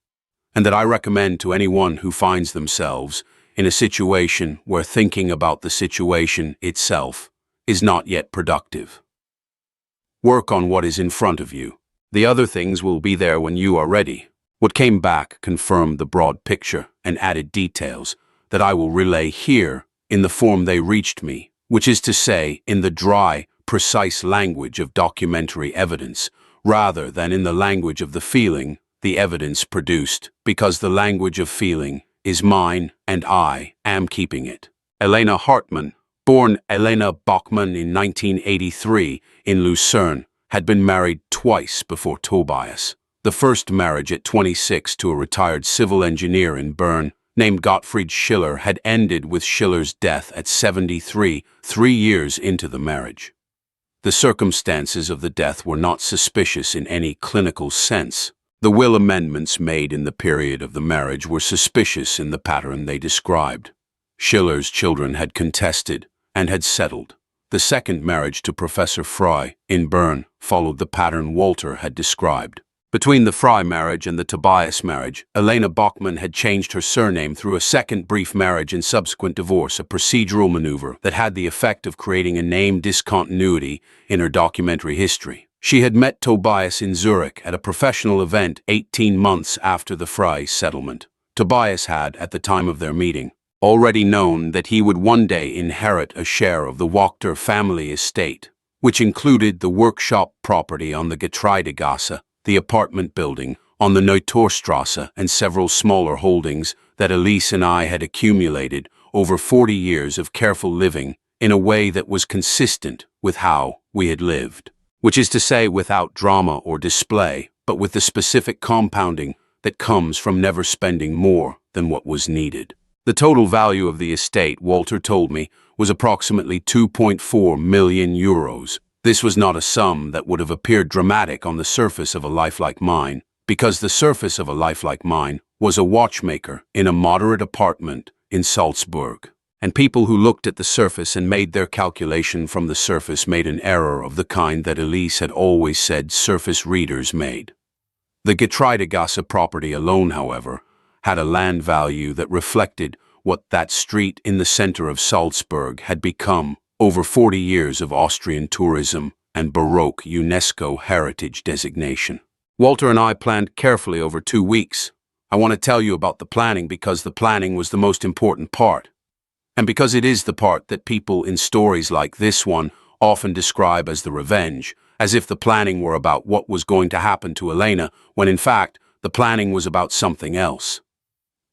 and that I recommend to anyone who finds themselves in a situation where thinking about the situation itself is not yet productive. Work on what is in front of you. The other things will be there when you are ready. What came back confirmed the broad picture and added details that I will relay here in the form they reached me, which is to say, in the dry, precise language of documentary evidence, rather than in the language of the feeling the evidence produced, because the language of feeling is mine and I am keeping it. Elena Hartmann, born Elena Bachmann in 1983 in Lucerne, had been married twice before Tobias. The first marriage at 26 to a retired civil engineer in Bern named Gottfried Schiller had ended with Schiller's death at 73, 3 years into the marriage. The circumstances of the death were not suspicious in any clinical sense. The will amendments made in the period of the marriage were suspicious in the pattern they described. Schiller's children had contested and had settled. The second marriage to Professor Frey in Bern followed the pattern Walter had described. Between the Frey marriage and the Tobias marriage, Elena Bachmann had changed her surname through a second brief marriage and subsequent divorce, a procedural maneuver that had the effect of creating a name discontinuity in her documentary history. She had met Tobias in Zurich at a professional event 18 months after the Frey settlement. Tobias had, at the time of their meeting, already known that he would one day inherit a share of the Wachter family estate, which included the workshop property on the Getreidegasse, the apartment building on the Neutorstrasse, and several smaller holdings that Elise and I had accumulated over 40 years of careful living in a way that was consistent with how we had lived, which is to say without drama or display, but with the specific compounding that comes from never spending more than what was needed. The total value of the estate, Walter told me, was approximately 2.4 million euros. This was not a sum that would have appeared dramatic on the surface of a life like mine, because the surface of a life like mine was a watchmaker in a moderate apartment in Salzburg. And people who looked at the surface and made their calculation from the surface made an error of the kind that Elise had always said surface readers made. The Getreidegasse property alone, however, had a land value that reflected what that street in the center of Salzburg had become over 40 years of Austrian tourism and Baroque UNESCO heritage designation. Walter and I planned carefully over 2 weeks. I want to tell you about the planning because the planning was the most important part, and because it is the part that people in stories like this one often describe as the revenge, as if the planning were about what was going to happen to Elena, when in fact the planning was about something else.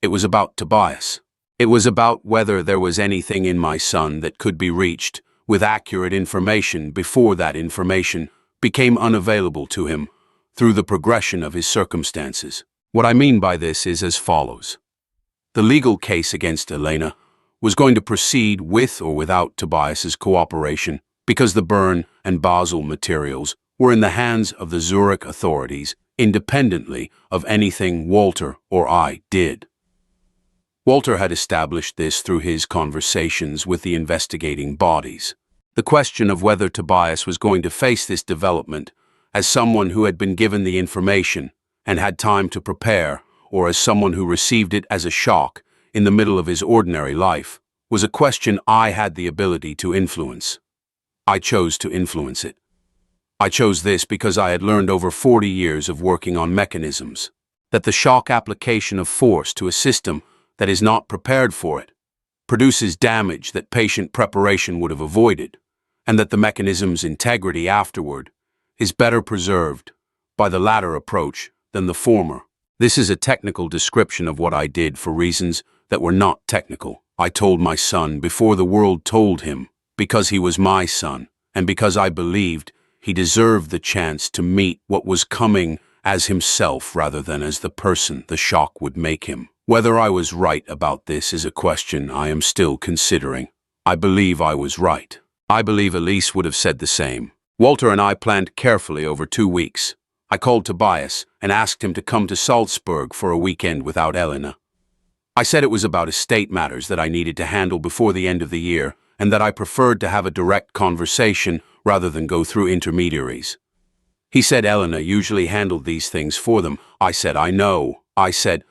It was about Tobias. It was about whether there was anything in my son that could be reached with accurate information before that information became unavailable to him through the progression of his circumstances. What I mean by this is as follows. The legal case against Elena was going to proceed with or without Tobias's cooperation because the Bern and Basel materials were in the hands of the Zurich authorities independently of anything Walter or I did. Walter had established this through his conversations with the investigating bodies. The question of whether Tobias was going to face this development as someone who had been given the information and had time to prepare, or as someone who received it as a shock in the middle of his ordinary life, was a question I had the ability to influence. I chose to influence it. I chose this because I had learned over 40 years of working on mechanisms that the shock application of force to a system that is not prepared for it produces damage that patient preparation would have avoided, and that the mechanism's integrity afterward is better preserved by the latter approach than the former. This is a technical description of what I did for reasons that were not technical. I told my son before the world told him, because he was my son, and because I believed he deserved the chance to meet what was coming as himself rather than as the person the shock would make him. Whether I was right about this is a question I am still considering. I believe I was right. I believe Elise would have said the same. Walter and I planned carefully over 2 weeks. I called Tobias and asked him to come to Salzburg for a weekend without Elena. I said it was about estate matters that I needed to handle before the end of the year, and that I preferred to have a direct conversation rather than go through intermediaries. He said Elena usually handled these things for them. I said, I know. I said,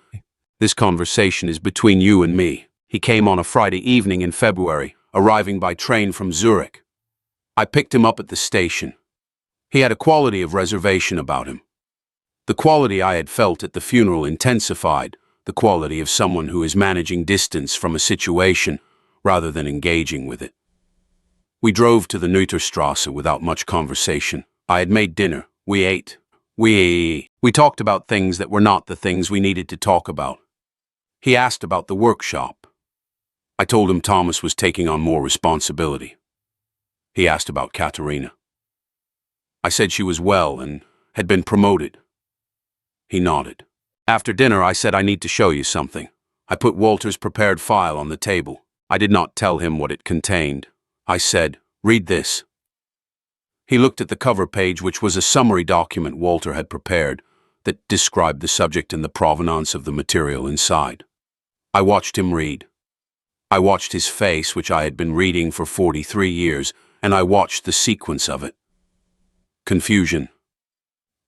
this conversation is between you and me. He came on a Friday evening in February, arriving by train from Zurich. I picked him up at the station. He had a quality of reservation about him. The quality I had felt at the funeral intensified, the quality of someone who is managing distance from a situation rather than engaging with it. We drove to the Neuterstrasse without much conversation. I had made dinner. We ate. We talked about things that were not the things we needed to talk about. He asked about the workshop. I told him Thomas was taking on more responsibility. He asked about Katerina. I said she was well and had been promoted. He nodded. After dinner, I said, I need to show you something. I put Walter's prepared file on the table. I did not tell him what it contained. I said, read this. He looked at the cover page, which was a summary document Walter had prepared that described the subject and the provenance of the material inside. I watched him read. I watched his face, which I had been reading for 43 years, and I watched the sequence of it. Confusion.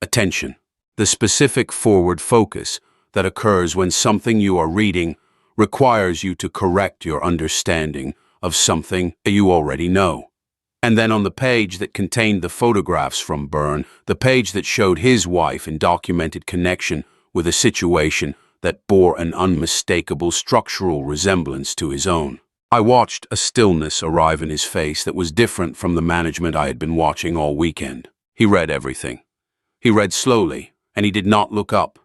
Attention. The specific forward focus that occurs when something you are reading requires you to correct your understanding of something you already know. And then on the page that contained the photographs from Bern, the page that showed his wife in documented connection with a situation that bore an unmistakable structural resemblance to his own. I watched a stillness arrive in his face that was different from the management I had been watching all weekend. He read everything. He read slowly, and he did not look up.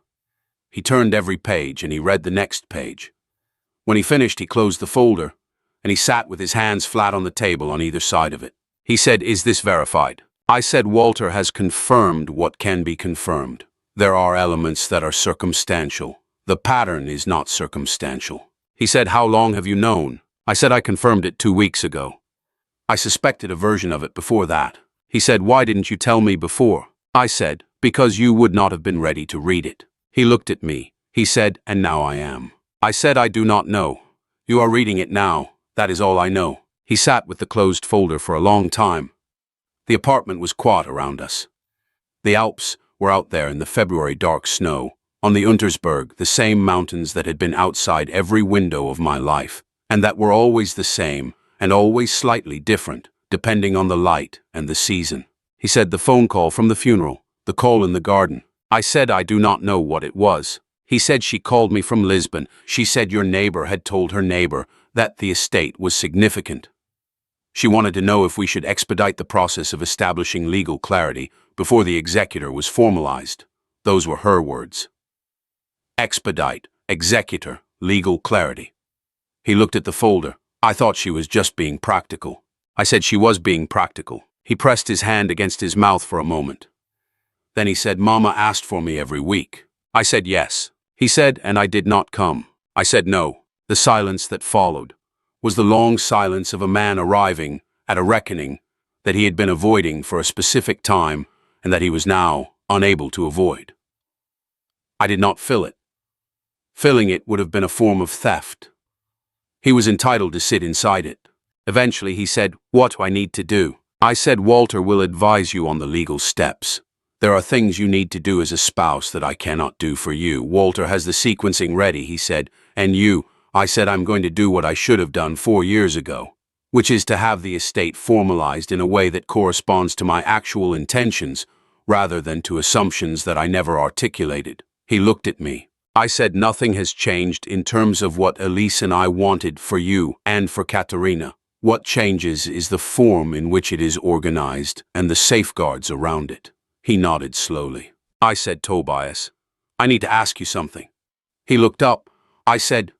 He turned every page, and he read the next page. When he finished, he closed the folder, and he sat with his hands flat on the table on either side of it. He said, "Is this verified?" I said, "Walter has confirmed what can be confirmed. There are elements that are circumstantial. The pattern is not circumstantial." He said, "How long have you known?" I said, "I confirmed it 2 weeks ago. I suspected a version of it before that." He said, "Why didn't you tell me before?" I said, "Because you would not have been ready to read it." He looked at me. He said, "And now I am." I said, "I do not know. You are reading it now. That is all I know." He sat with the closed folder for a long time. The apartment was quiet around us. The Alps were out there in the February dark snow. On the Untersberg, the same mountains that had been outside every window of my life, and that were always the same and always slightly different, depending on the light and the season. He said, "The phone call from the funeral, the call in the garden." I said, "I do not know what it was." He said, "She called me from Lisbon. She said your neighbor had told her neighbor that the estate was significant. She wanted to know if we should expedite the process of establishing legal clarity before the executor was formalized." Those were her words. Expedite, executor, legal clarity. He looked at the folder. I thought she was just being practical. I said she was being practical. He pressed his hand against his mouth for a moment. Then he said, Mama asked for me every week. I said yes. He said, and I did not come. I said no. The silence that followed was the long silence of a man arriving at a reckoning that he had been avoiding for a specific time and that he was now unable to avoid. I did not fill it. Filling it would have been a form of theft. He was entitled to sit inside it. Eventually he said, what do I need to do? I said, Walter will advise you on the legal steps. There are things you need to do as a spouse that I cannot do for you. Walter has the sequencing ready, he said, and you. I said, I'm going to do what I should have done 4 years ago, which is to have the estate formalized in a way that corresponds to my actual intentions rather than to assumptions that I never articulated. He looked at me. I said, nothing has changed in terms of what Elise and I wanted for you and for Katerina. What changes is the form in which it is organized and the safeguards around it. He nodded slowly. I said, Tobias, I need to ask you something. He looked up. I said,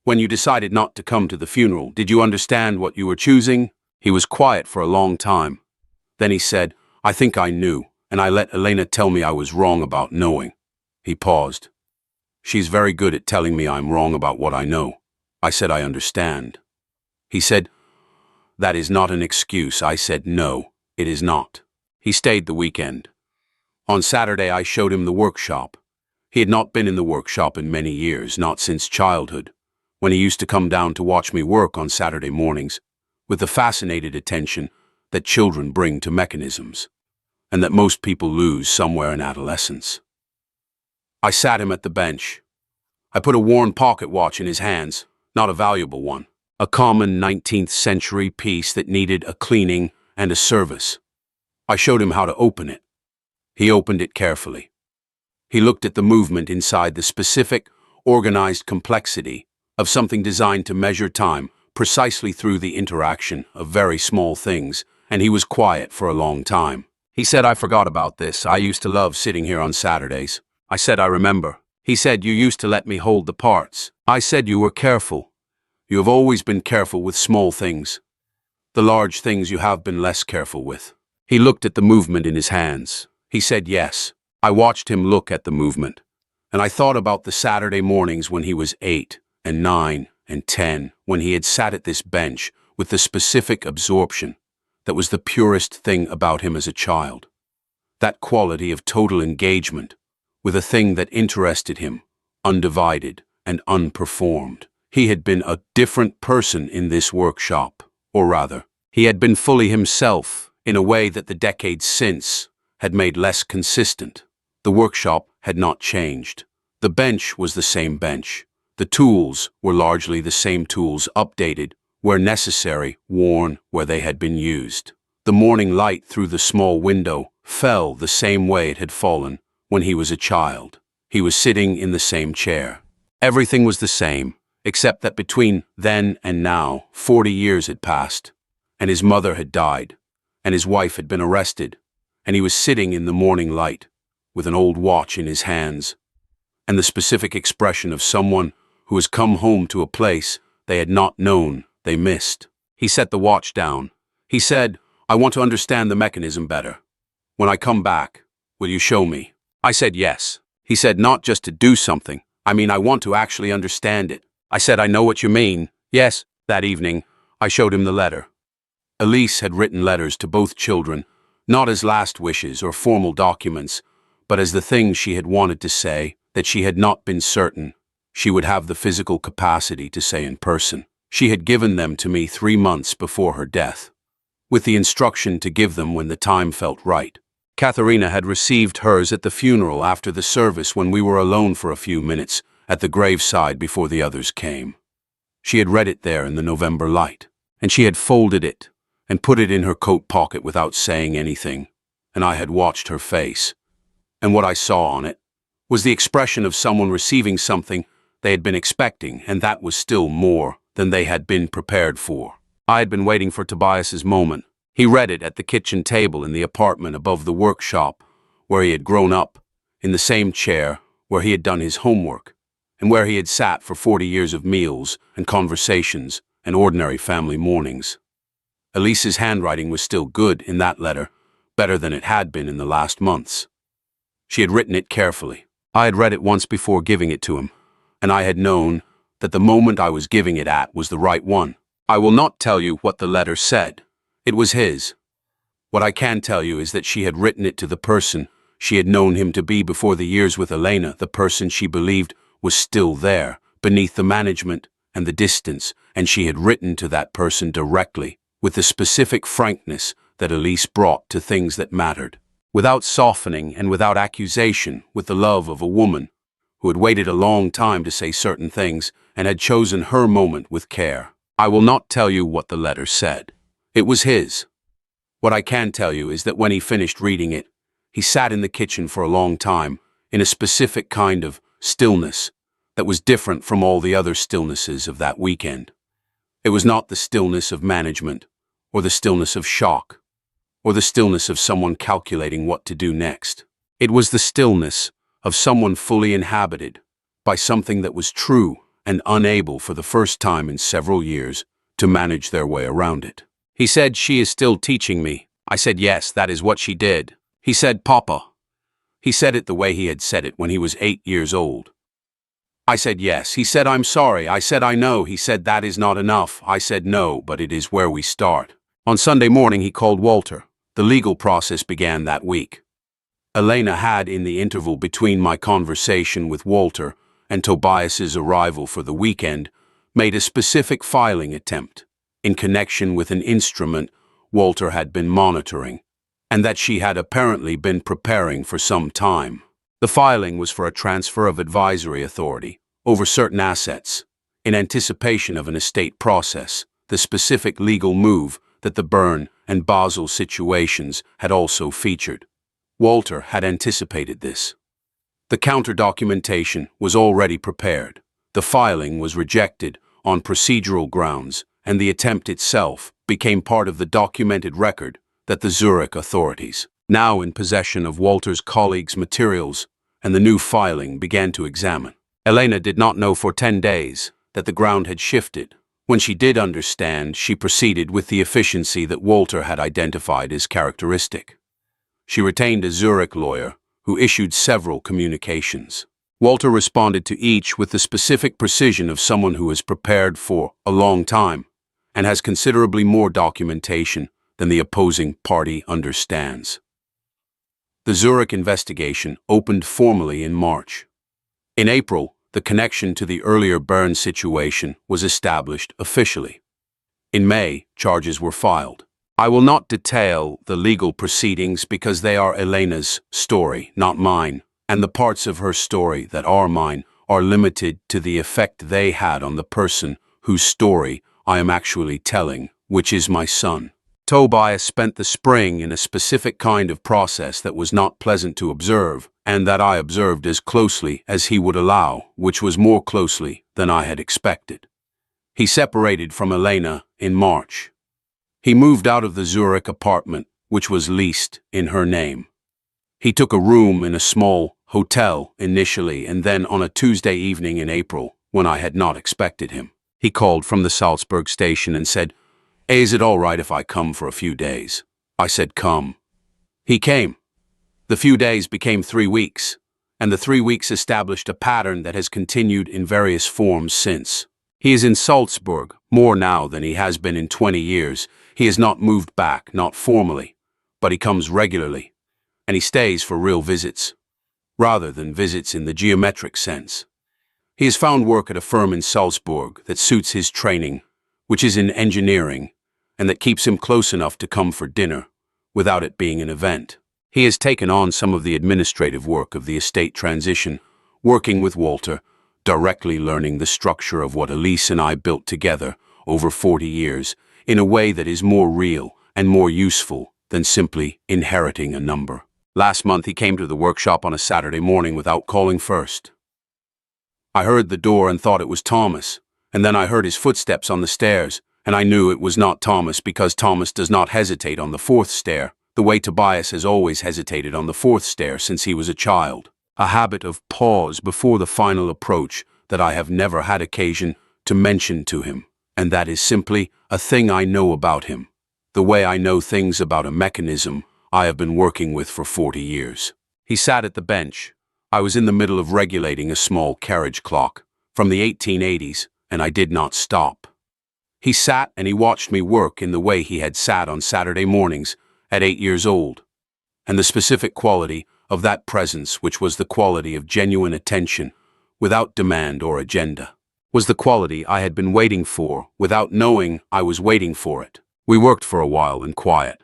when you decided not to come to the funeral, did you understand what you were choosing? He was quiet for a long time. Then he said, I think I knew, and I let Elena tell me I was wrong about knowing. He paused. She's very good at telling me I'm wrong about what I know. I said, I understand. He said, that is not an excuse. I said, no, it is not. He stayed the weekend. On Saturday, I showed him the workshop. He had not been in the workshop in many years, not since childhood, when he used to come down to watch me work on Saturday mornings, with the fascinated attention that children bring to mechanisms, and that most people lose somewhere in adolescence. I sat him at the bench. I put a worn pocket watch in his hands, not a valuable one, a common 19th century piece that needed a cleaning and a service. I showed him how to open it. He opened it carefully. He looked at the movement inside the specific, organized complexity of something designed to measure time precisely through the interaction of very small things, and he was quiet for a long time. He said, I forgot about this. I used to love sitting here on Saturdays. I said, I remember. He said, you used to let me hold the parts. I said, you were careful. You have always been careful with small things. The large things you have been less careful with. He looked at the movement in his hands. He said, yes. I watched him look at the movement, and I thought about the Saturday mornings when he was 8 and 9 and 10, when he had sat at this bench with the specific absorption that was the purest thing about him as a child. That quality of total engagement with a thing that interested him, undivided and unperformed. He had been a different person in this workshop, or rather, he had been fully himself in a way that the decades since had made less consistent. The workshop had not changed. The bench was the same bench. The tools were largely the same tools, updated where necessary, worn where they had been used. The morning light through the small window fell the same way it had fallen when he was a child. He was sitting in the same chair. Everything was the same, except that between then and now, 40 years had passed, and his mother had died, and his wife had been arrested, and he was sitting in the morning light with an old watch in his hands, and the specific expression of someone who has come home to a place they had not known they missed. He set the watch down. He said, I want to understand the mechanism better. When I come back, will you show me? I said yes. He said, not just to do something. I mean, I want to actually understand it. I said, I know what you mean. Yes. That evening, I showed him the letter. Elise had written letters to both children, not as last wishes or formal documents, but as the things she had wanted to say that she had not been certain she would have the physical capacity to say in person. She had given them to me 3 months before her death, with the instruction to give them when the time felt right. Katerina had received hers at the funeral after the service when we were alone for a few minutes at the graveside before the others came. She had read it there in the November light, and she had folded it and put it in her coat pocket without saying anything, and I had watched her face, and what I saw on it was the expression of someone receiving something they had been expecting, and that was still more than they had been prepared for. I had been waiting for Tobias's moment. He read it at the kitchen table in the apartment above the workshop, where he had grown up, in the same chair where he had done his homework, and where he had sat for 40 years of meals and conversations and ordinary family mornings. Elise's handwriting was still good in that letter, better than it had been in the last months. She had written it carefully. I had read it once before giving it to him, and I had known that the moment I was giving it at was the right one. I will not tell you what the letter said. It was his. What I can tell you is that she had written it to the person she had known him to be before the years with Elena, the person she believed was still there, beneath the management and the distance, and she had written to that person directly, with the specific frankness that Elise brought to things that mattered, without softening and without accusation, with the love of a woman who had waited a long time to say certain things and had chosen her moment with care. I will not tell you what the letter said. It was his. What I can tell you is that when he finished reading it, he sat in the kitchen for a long time, in a specific kind of stillness that was different from all the other stillnesses of that weekend. It was not the stillness of management, or the stillness of shock, or the stillness of someone calculating what to do next. It was the stillness of someone fully inhabited by something that was true and unable for the first time in several years to manage their way around it. He said, "She is still teaching me." I said, "Yes, that is what she did." He said, "Papa." He said it the way he had said it when he was 8 years old. I said, "Yes." He said, "I'm sorry." I said, "I know." He said, "That is not enough." I said, "No, but it is where we start." On Sunday morning, he called Walter. The legal process began that week. Elena had, in the interval between my conversation with Walter and Tobias's arrival for the weekend, made a specific filing attempt in connection with an instrument Walter had been monitoring, and that she had apparently been preparing for some time. The filing was for a transfer of advisory authority over certain assets, in anticipation of an estate process, the specific legal move that the Bern and Basel situations had also featured. Walter had anticipated this. The counter-documentation was already prepared. The filing was rejected on procedural grounds, and the attempt itself became part of the documented record that the Zurich authorities, now in possession of Walter's colleagues' materials, and the new filing began to examine. Elena did not know for 10 days that the ground had shifted. When she did understand, she proceeded with the efficiency that Walter had identified as characteristic. She retained a Zurich lawyer who issued several communications. Walter responded to each with the specific precision of someone who has prepared for a long time and has considerably more documentation than the opposing party understands. The Zurich investigation opened formally in March. In April, the connection to the earlier Bern situation was established officially. In May, charges were filed. I will not detail the legal proceedings because they are Elena's story, not mine, and the parts of her story that are mine are limited to the effect they had on the person whose story I am actually telling, which is my son. Tobias spent the spring in a specific kind of process that was not pleasant to observe, and that I observed as closely as he would allow, which was more closely than I had expected. He separated from Elena in March. He moved out of the Zurich apartment, which was leased in her name. He took a room in a small hotel initially, and then on a Tuesday evening in April, when I had not expected him, he called from the Salzburg station and said, "Hey, is it all right if I come for a few days?" I said, "Come." He came. The few days became 3 weeks, and the 3 weeks established a pattern that has continued in various forms since. He is in Salzburg more now than he has been in 20 years. He has not moved back, not formally, but he comes regularly, and he stays for real visits, rather than visits in the geometric sense. He has found work at a firm in Salzburg that suits his training, which is in engineering, and that keeps him close enough to come for dinner, without it being an event. He has taken on some of the administrative work of the estate transition, working with Walter, directly learning the structure of what Elise and I built together over 40 years, in a way that is more real and more useful than simply inheriting a number. Last month he came to the workshop on a Saturday morning without calling first. I heard the door and thought it was Thomas, and then I heard his footsteps on the stairs, and I knew it was not Thomas because Thomas does not hesitate on the 4th stair, the way Tobias has always hesitated on the 4th stair since he was a child. A habit of pause before the final approach that I have never had occasion to mention to him, and that is simply a thing I know about him, the way I know things about a mechanism I have been working with for 40 years. He sat at the bench. I was in the middle of regulating a small carriage clock from the 1880s, and I did not stop. He sat and he watched me work in the way he had sat on Saturday mornings at 8 years old. And the specific quality of that presence, which was the quality of genuine attention, without demand or agenda, was the quality I had been waiting for without knowing I was waiting for it. We worked for a while in quiet.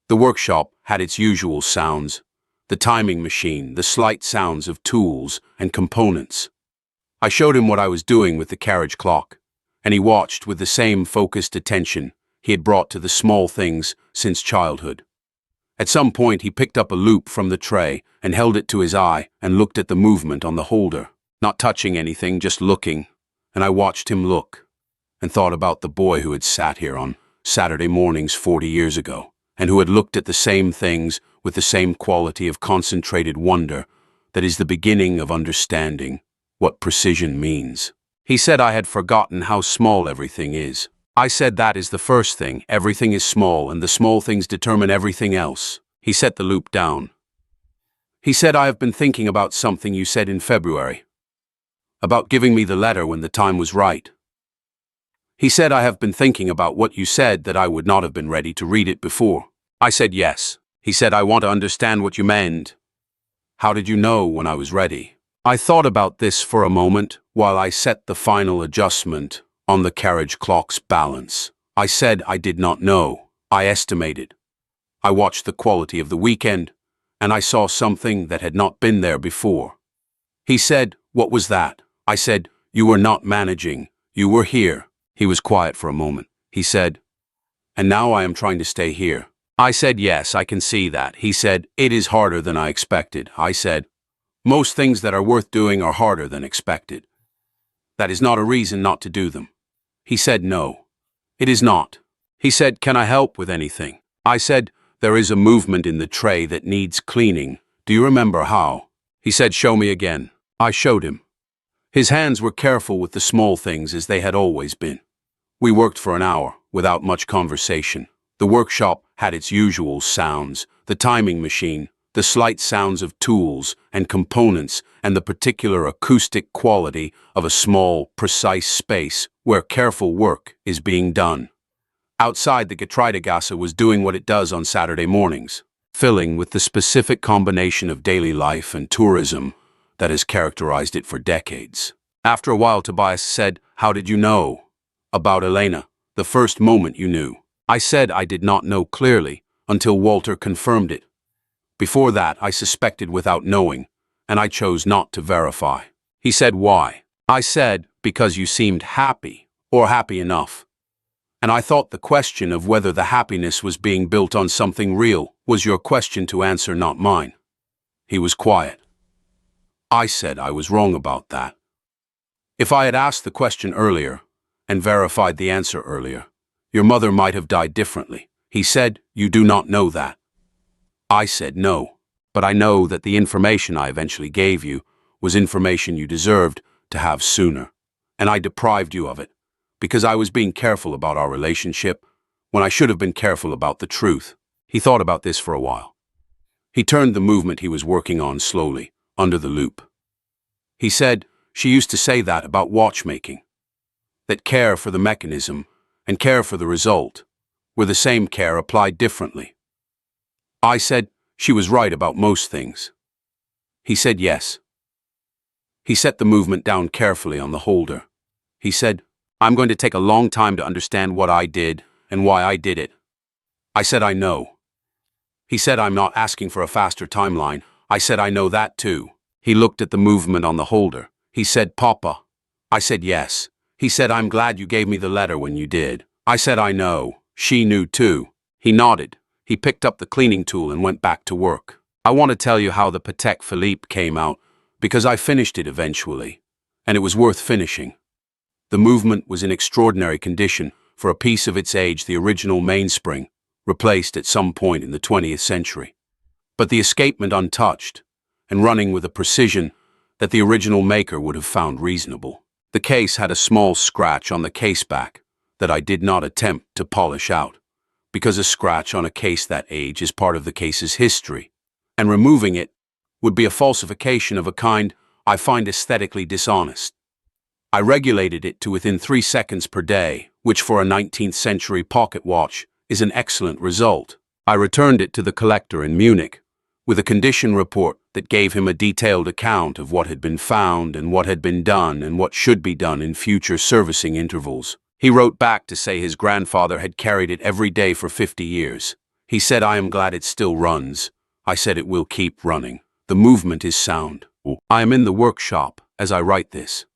The workshop had its usual sounds, the timing machine, the slight sounds of tools and components. I showed him what I was doing with the carriage clock, and he watched with the same focused attention he had brought to the small things since childhood. At some point he picked up a loop from the tray and held it to his eye and looked at the movement on the holder, not touching anything, just looking, and I watched him look, and thought about the boy who had sat here on Saturday mornings 40 years ago, and who had looked at the same things with the same quality of concentrated wonder that is the beginning of understanding what precision means. He said I had forgotten how small everything is. I said that is the first thing. Everything is small, and the small things determine everything else. He set the loop down. He said, I have been thinking about something you said in February, about giving me the letter when the time was right. He said, I have been thinking about what you said, that I would not have been ready to read it before. I said yes. He said, I want to understand what you meant. How did you know when I was ready? I thought about this for a moment while I set the final adjustment on the carriage clock's balance. I said I did not know. I estimated. I watched the quality of the weekend, and I saw something that had not been there before. He said, what was that? I said, you were not managing. You were here. He was quiet for a moment. He said, and now I am trying to stay here. I said, yes, I can see that. He said, it is harder than I expected. I said, most things that are worth doing are harder than expected. That is not a reason not to do them. He said, no, it is not. He said, can I help with anything? I said, there is a movement in the tray that needs cleaning. Do you remember how? He said, show me again. I showed him. His hands were careful with the small things as they had always been. We worked for an hour without much conversation. The workshop had its usual sounds, the timing machine, the slight sounds of tools and components, and the particular acoustic quality of a small, precise space where careful work is being done. Outside, the Getreidekasse was doing what it does on Saturday mornings, filling with the specific combination of daily life and tourism that has characterized it for decades. After a while, Tobias said, how did you know about Elena, the first moment you knew? I said I did not know clearly until Walter confirmed it. Before that, I suspected without knowing, and I chose not to verify. He said, why? I said, because you seemed happy, or happy enough. And I thought the question of whether the happiness was being built on something real was your question to answer, not mine. He was quiet. I said I was wrong about that. If I had asked the question earlier and verified the answer earlier, your mother might have died differently. He said, you do not know that. I said no, but I know that the information I eventually gave you was information you deserved to have sooner, and I deprived you of it because I was being careful about our relationship when I should have been careful about the truth. He thought about this for a while. He turned the movement he was working on slowly, under the loop. He said, she used to say that about watchmaking, that care for the mechanism and care for the result were the same care applied differently. I said she was right about most things. He said yes. He set the movement down carefully on the holder. He said, I'm going to take a long time to understand what I did and why I did it. I said I know. He said I'm not asking for a faster timeline. I said I know that too. He looked at the movement on the holder. He said, Papa. I said yes. He said, I'm glad you gave me the letter when you did. I said I know. She knew too. He nodded. He picked up the cleaning tool and went back to work. I want to tell you how the Patek Philippe came out, because I finished it eventually, and it was worth finishing. The movement was in extraordinary condition for a piece of its age, the original mainspring, replaced at some point in the 20th century. But the escapement untouched, and running with a precision that the original maker would have found reasonable. The case had a small scratch on the case back that I did not attempt to polish out, because a scratch on a case that age is part of the case's history, and removing it would be a falsification of a kind I find aesthetically dishonest. I regulated it to within 3 seconds per day, which for a 19th century pocket watch is an excellent result. I returned it to the collector in Munich, with a condition report that gave him a detailed account of what had been found and what had been done and what should be done in future servicing intervals. He wrote back to say his grandfather had carried it every day for 50 years. He said, "I am glad it still runs." I said, "It will keep running. The movement is sound." I am in the workshop as I write this.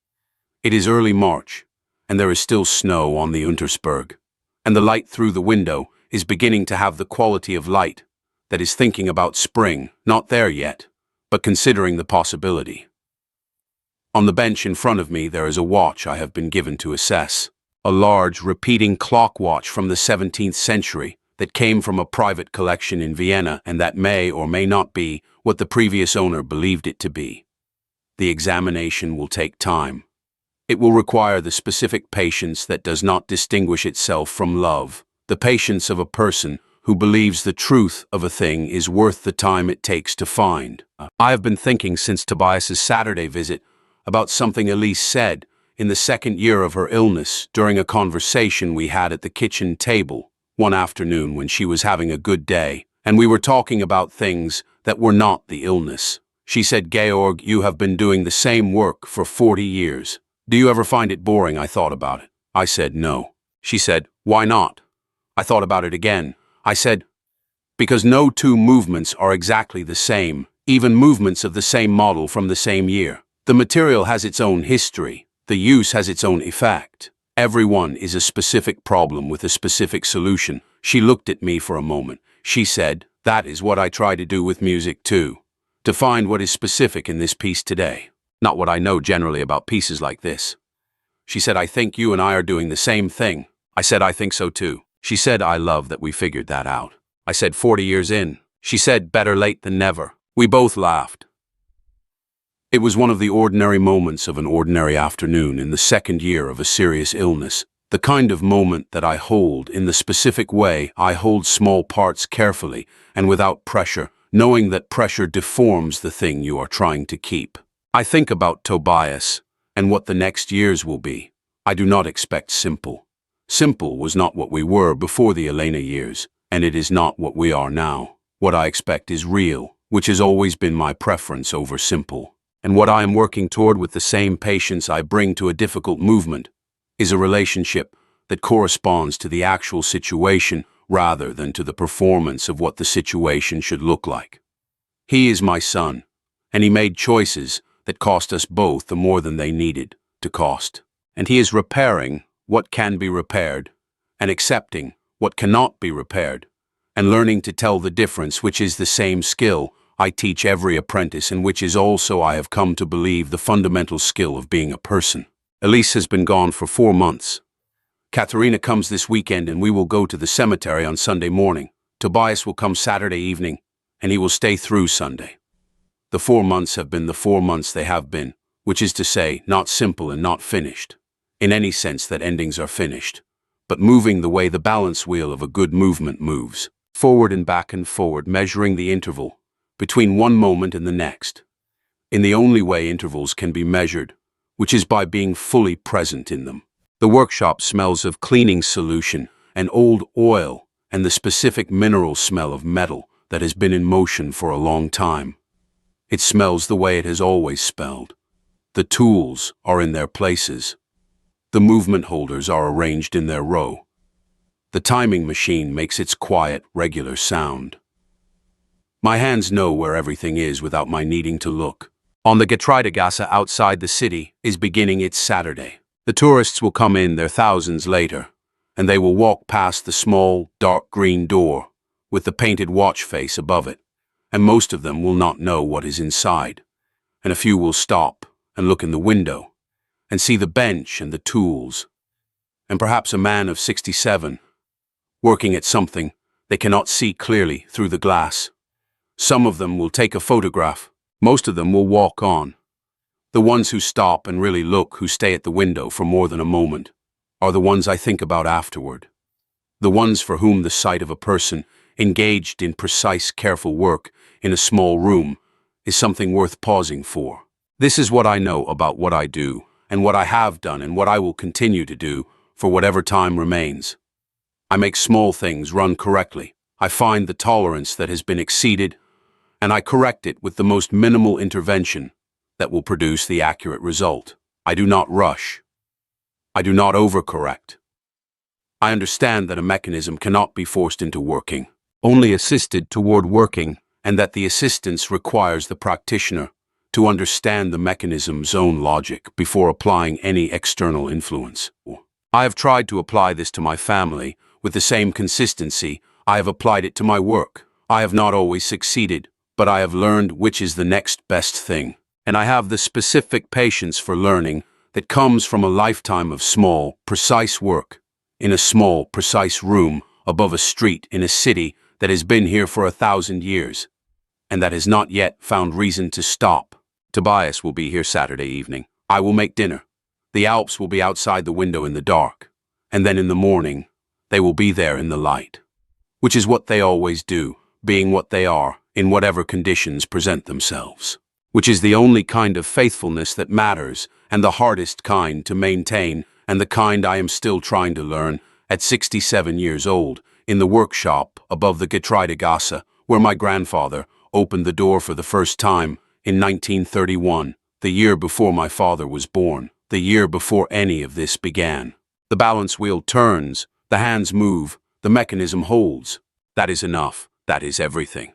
It is early March, and there is still snow on the Untersberg, and the light through the window is beginning to have the quality of light that is thinking about spring, not there yet, but considering the possibility. On the bench in front of me there is a watch I have been given to assess, a large repeating clock watch from the 17th century that came from a private collection in Vienna and that may or may not be what the previous owner believed it to be. The examination will take time. It will require the specific patience that does not distinguish itself from love, the patience of a person who believes the truth of a thing is worth the time it takes to find. I have been thinking since Tobias's Saturday visit about something Elise said in the second year of her illness during a conversation we had at the kitchen table one afternoon when she was having a good day, and we were talking about things that were not the illness. She said, "Georg, you have been doing the same work for 40 years. Do you ever find it boring?" I thought about it. I said, "No." She said, "Why not?" I thought about it again. I said, "Because no two movements are exactly the same, even movements of the same model from the same year. The material has its own history. The use has its own effect. Every one is a specific problem with a specific solution." She looked at me for a moment. She said, "That is what I try to do with music too. To find what is specific in this piece today. Not what I know generally about pieces like this." She said, "I think you and I are doing the same thing." I said, "I think so too." She said, "I love that we figured that out." I said, 40 years in." She said, "Better late than never." We both laughed. It was one of the ordinary moments of an ordinary afternoon in the second year of a serious illness, the kind of moment that I hold in the specific way I hold small parts carefully and without pressure, knowing that pressure deforms the thing you are trying to keep. I think about Tobias and what the next years will be. I do not expect simple. Simple was not what we were before the Elena years, and it is not what we are now. What I expect is real, which has always been my preference over simple. And what I am working toward with the same patience I bring to a difficult movement is a relationship that corresponds to the actual situation rather than to the performance of what the situation should look like. He is my son, and he made choices that cost us both the more than they needed to cost. And he is repairing what can be repaired, and accepting what cannot be repaired, and learning to tell the difference, which is the same skill I teach every apprentice and which is also, I have come to believe, the fundamental skill of being a person. Elise has been gone for 4 months. Katharina comes this weekend and we will go to the cemetery on Sunday morning. Tobias will come Saturday evening, and he will stay through Sunday. The 4 months have been the 4 months they have been, which is to say, not simple and not finished, in any sense that endings are finished, but moving the way the balance wheel of a good movement moves, forward and back and forward, measuring the interval between one moment and the next, in the only way intervals can be measured, which is by being fully present in them. The workshop smells of cleaning solution and old oil and the specific mineral smell of metal that has been in motion for a long time. It smells the way it has always smelled. The tools are in their places. The movement holders are arranged in their row. The timing machine makes its quiet, regular sound. My hands know where everything is without my needing to look. On the Getreidegasse outside the city is beginning its Saturday. The tourists will come in their thousands later, and they will walk past the small, dark green door with the painted watch face above it, and most of them will not know what is inside, and a few will stop and look in the window and see the bench and the tools, and perhaps a man of 67 working at something they cannot see clearly through the glass. Some of them will take a photograph. Most of them will walk on. The ones who stop and really look, who stay at the window for more than a moment, are the ones I think about afterward. The ones for whom the sight of a person engaged in precise, careful work in a small room is something worth pausing for. This is what I know about what I do, and what I have done, and what I will continue to do for whatever time remains. I make small things run correctly. I find the tolerance that has been exceeded, and I correct it with the most minimal intervention that will produce the accurate result. I do not rush. I do not overcorrect. I understand that a mechanism cannot be forced into working, only assisted toward working, and that the assistance requires the practitioner to understand the mechanism's own logic before applying any external influence. I have tried to apply this to my family with the same consistency I have applied it to my work. I have not always succeeded, but I have learned which is the next best thing. And I have the specific patience for learning that comes from a lifetime of small, precise work, in a small, precise room above a street in a city that has been here for 1,000 years, and that has not yet found reason to stop. Tobias will be here Saturday evening. I will make dinner. The Alps will be outside the window in the dark, and then in the morning, they will be there in the light, which is what they always do, being what they are, in whatever conditions present themselves, which is the only kind of faithfulness that matters, and the hardest kind to maintain, and the kind I am still trying to learn at 67 years old, in the workshop above the Getreidegasse, where my grandfather opened the door for the first time in 1931, the year before my father was born, the year before any of this began. The balance wheel turns, the hands move, the mechanism holds. That is enough. That is everything.